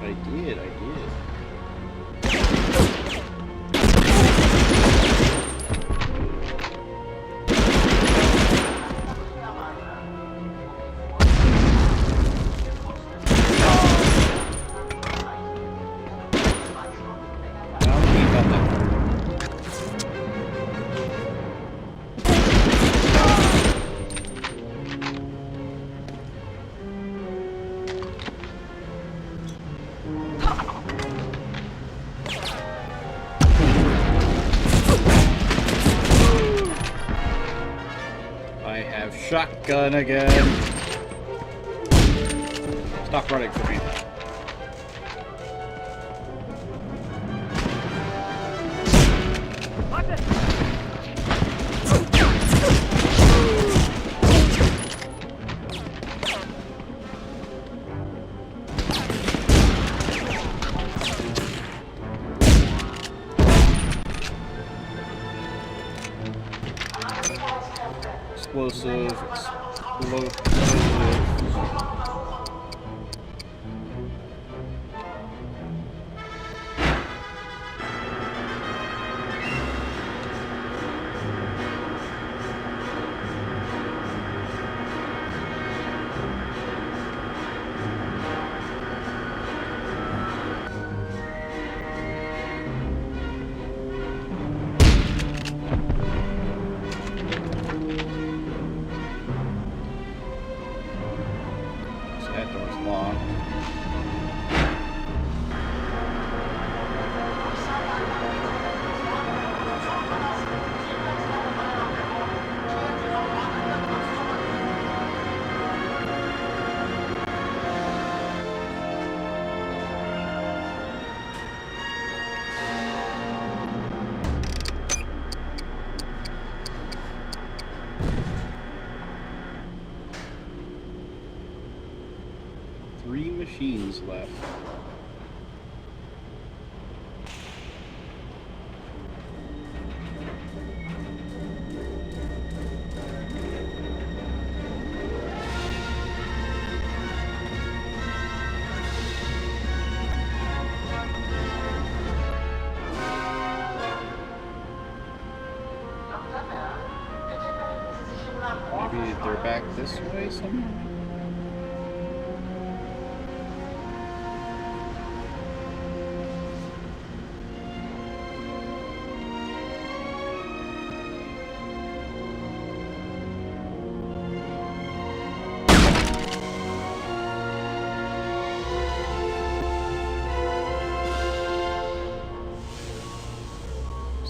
I did. Shotgun again. Stop running for me. Explosive. Three machines left. Maybe they're back this way somewhere?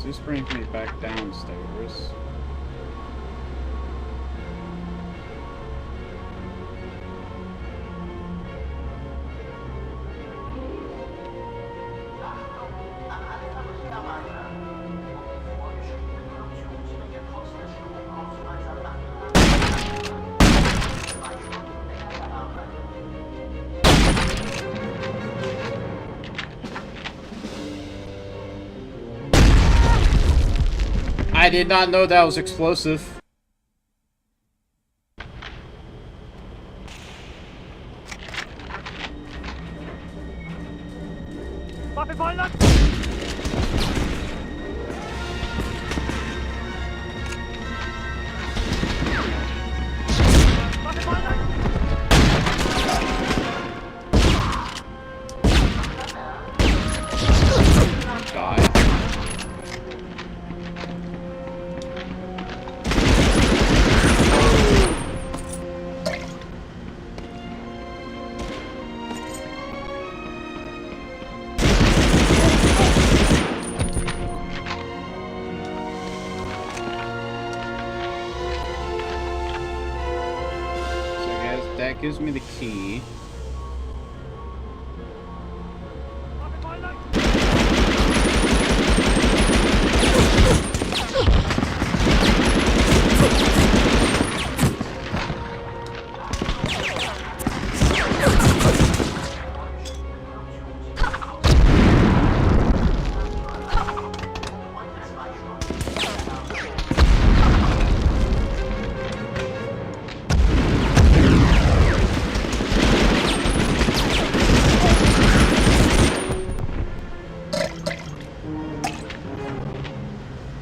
This brings me back downstairs. I did not know that was explosive. that gives me the key.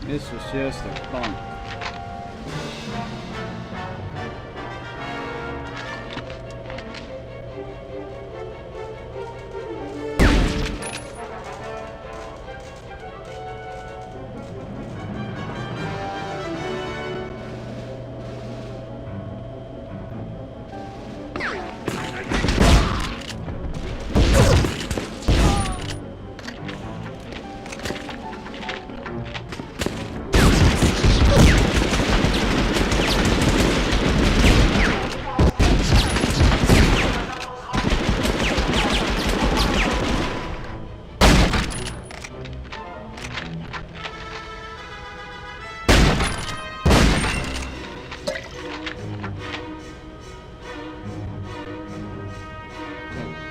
This was just a bump.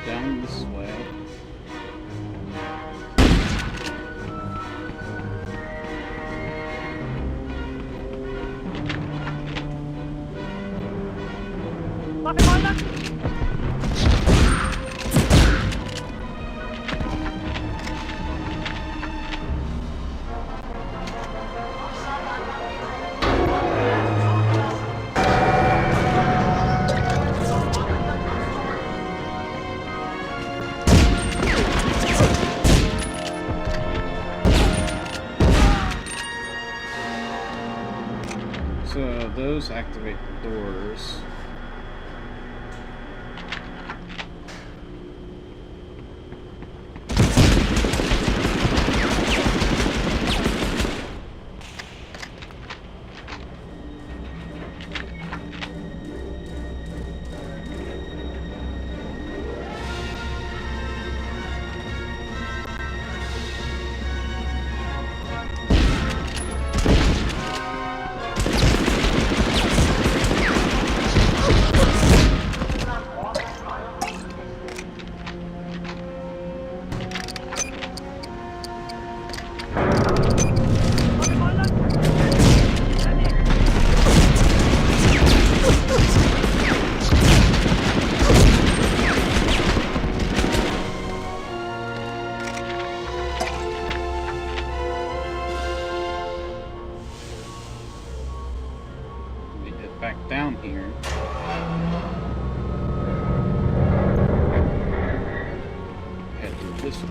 Down this way. So those activate the doors. Back down here. Head through this way.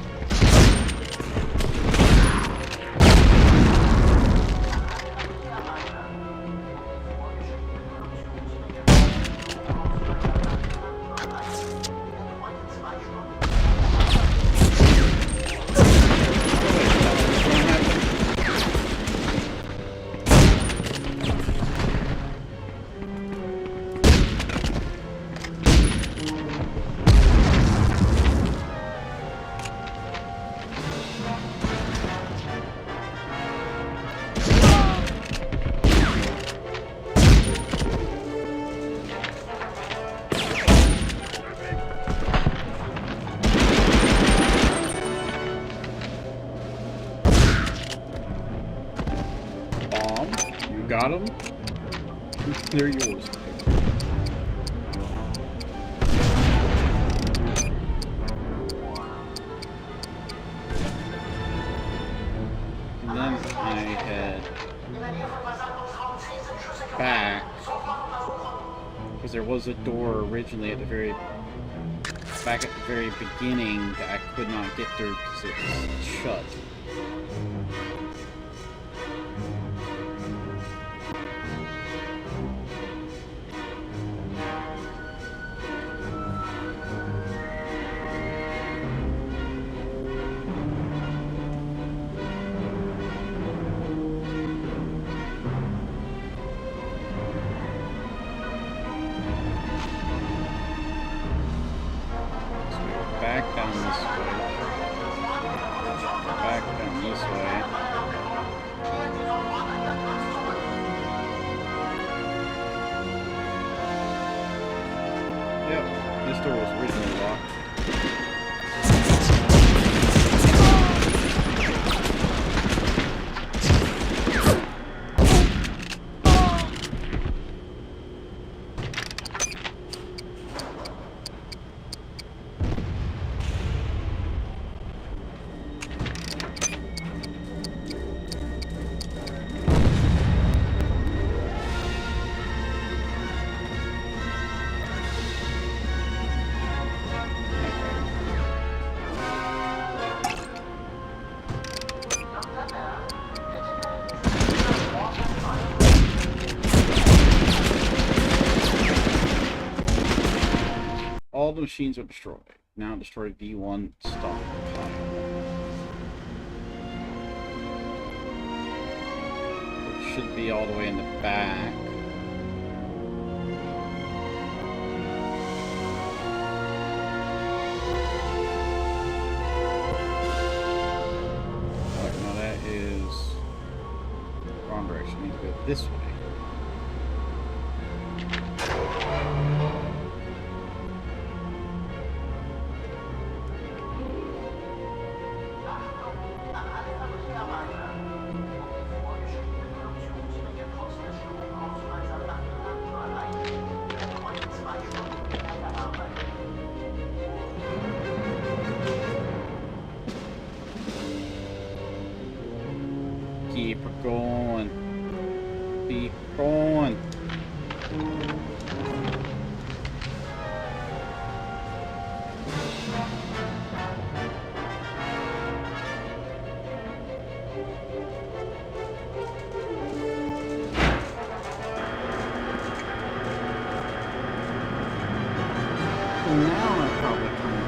Got them? They're yours. And then I head back because there was a door originally at the very back at the very beginning that I could not get through because it was shut. this door was originally locked. All the machines are destroyed. Now destroy V1 stockpile. It should be all the way in the back. Alright, now that is wrong direction. We need to go this way. Keep going. Keep going. Now I'm probably coming.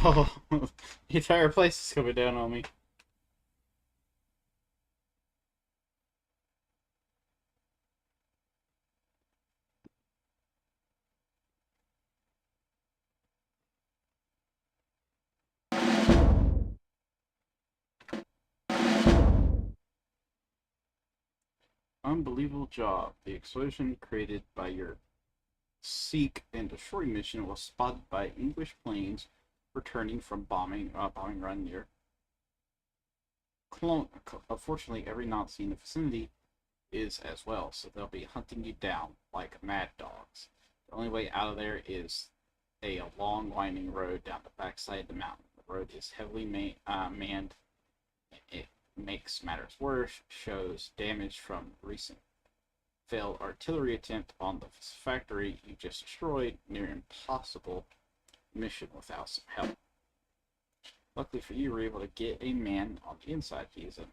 Oh, the entire place is coming down on me. Unbelievable job. The explosion created by your seek and destroy mission was spotted by English planes returning from bombing run near Cologne. Unfortunately, every Nazi in the vicinity is as well, so they'll be hunting you down like mad dogs. The only way out of there is a long, winding road down the backside of the mountain. The road is heavily manned. It makes matters worse, shows damage from recent failed artillery attempt on the factory you just destroyed. Near impossible mission without some help. Luckily for you, you were able to get a man on the inside. He is a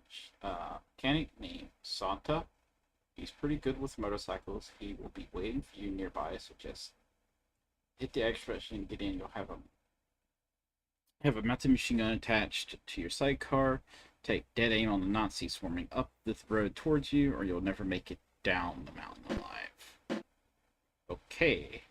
mechanic named Santa. He's pretty good with motorcycles. He will be waiting for you nearby, so just hit the express and get in. You'll have a mounted machine gun attached to your sidecar. Take dead aim on the Nazis swarming up the road towards you, or you'll never make it down the mountain alive. Okay.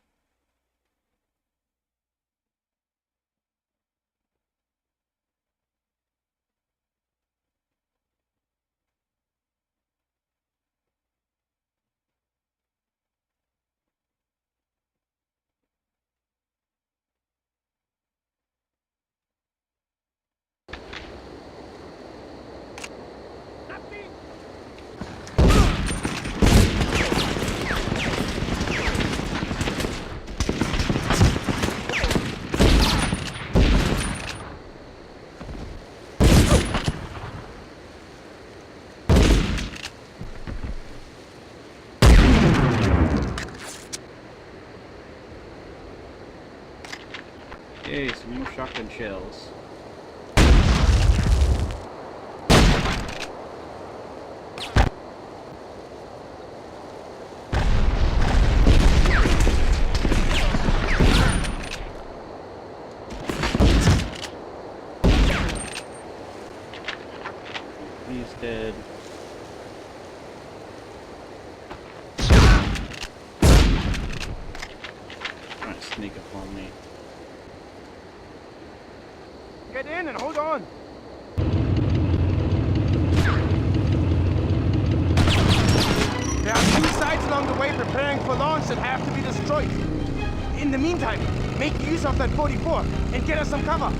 Okay, some more shotgun shells. He's dead. Trying to sneak up on me. Get in and hold on. There are 2 sites along the way preparing for launch that have to be destroyed. In the meantime, make use of that 44 and get us some cover.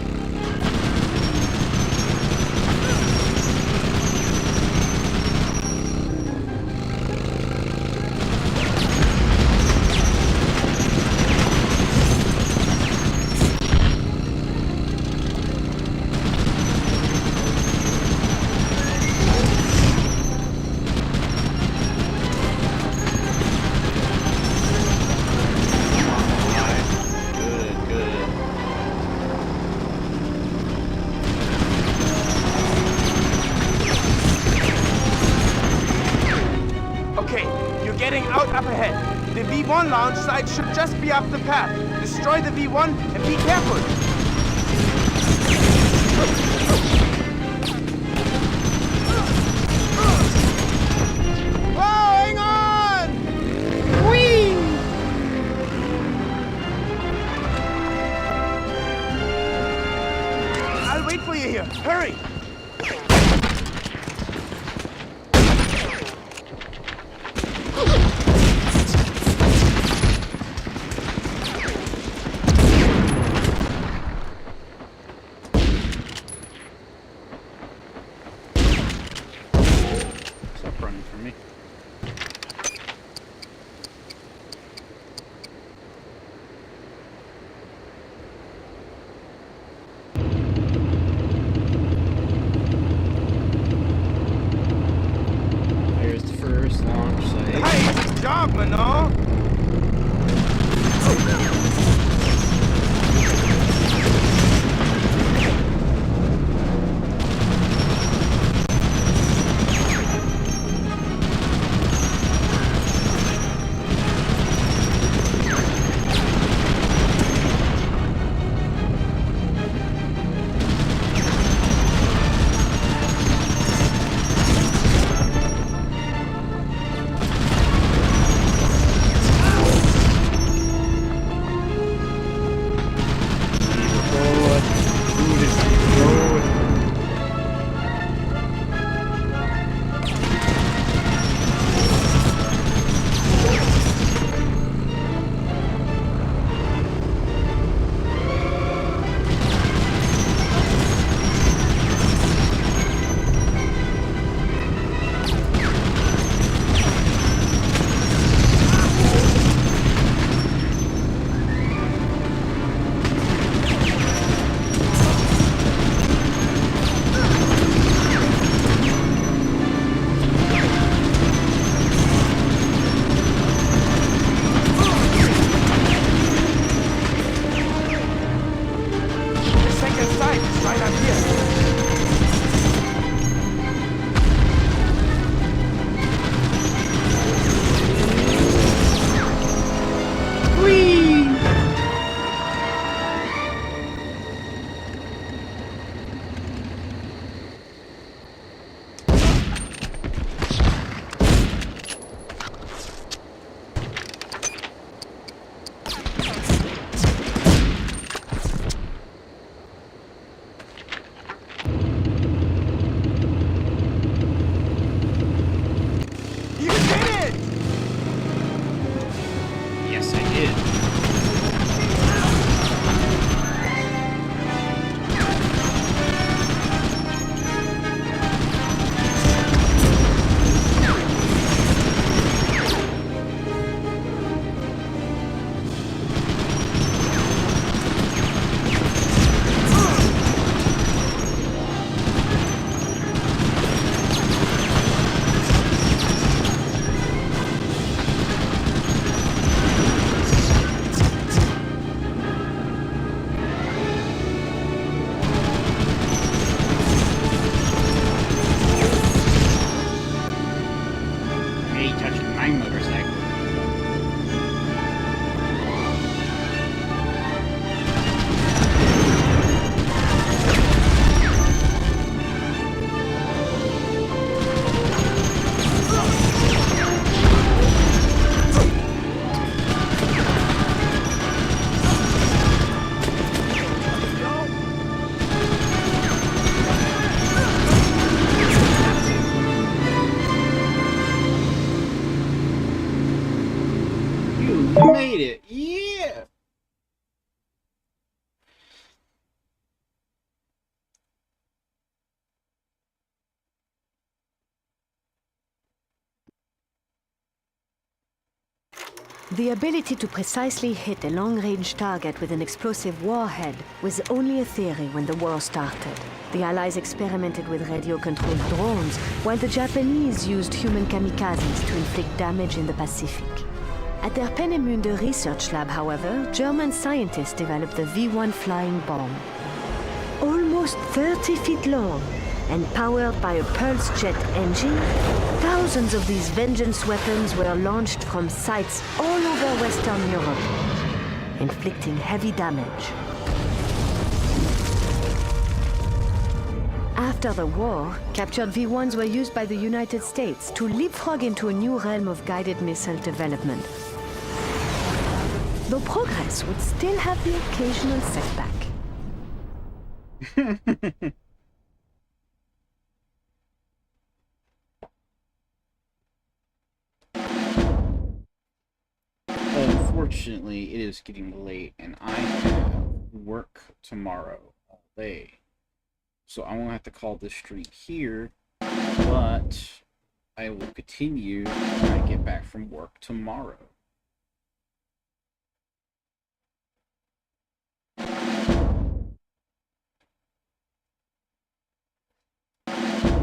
Good, good. Okay, you're getting out up ahead. The V1 launch site should just be up the path. Destroy the V1 and be careful. Whoa, hang on! Whee! I'll wait for you here. Hurry! Stop running from me. made it! Yeah! The ability to precisely hit a long-range target with an explosive warhead was only a theory when the war started. The Allies experimented with radio-controlled drones, while the Japanese used human kamikazes to inflict damage in the Pacific. At their Peenemünde research lab, however, German scientists developed the V1 flying bomb. Almost 30 feet long and powered by a pulse jet engine, thousands of these vengeance weapons were launched from sites all over Western Europe, inflicting heavy damage. After the war, captured V1s were used by the United States to leapfrog into a new realm of guided missile development. Though progress would still have the occasional setback. Unfortunately, it is getting late, and I have work tomorrow all day. So I'm going to have to call this stream here, but I will continue when I get back from work tomorrow.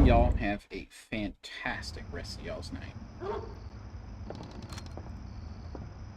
Y'all have a fantastic rest of y'all's night.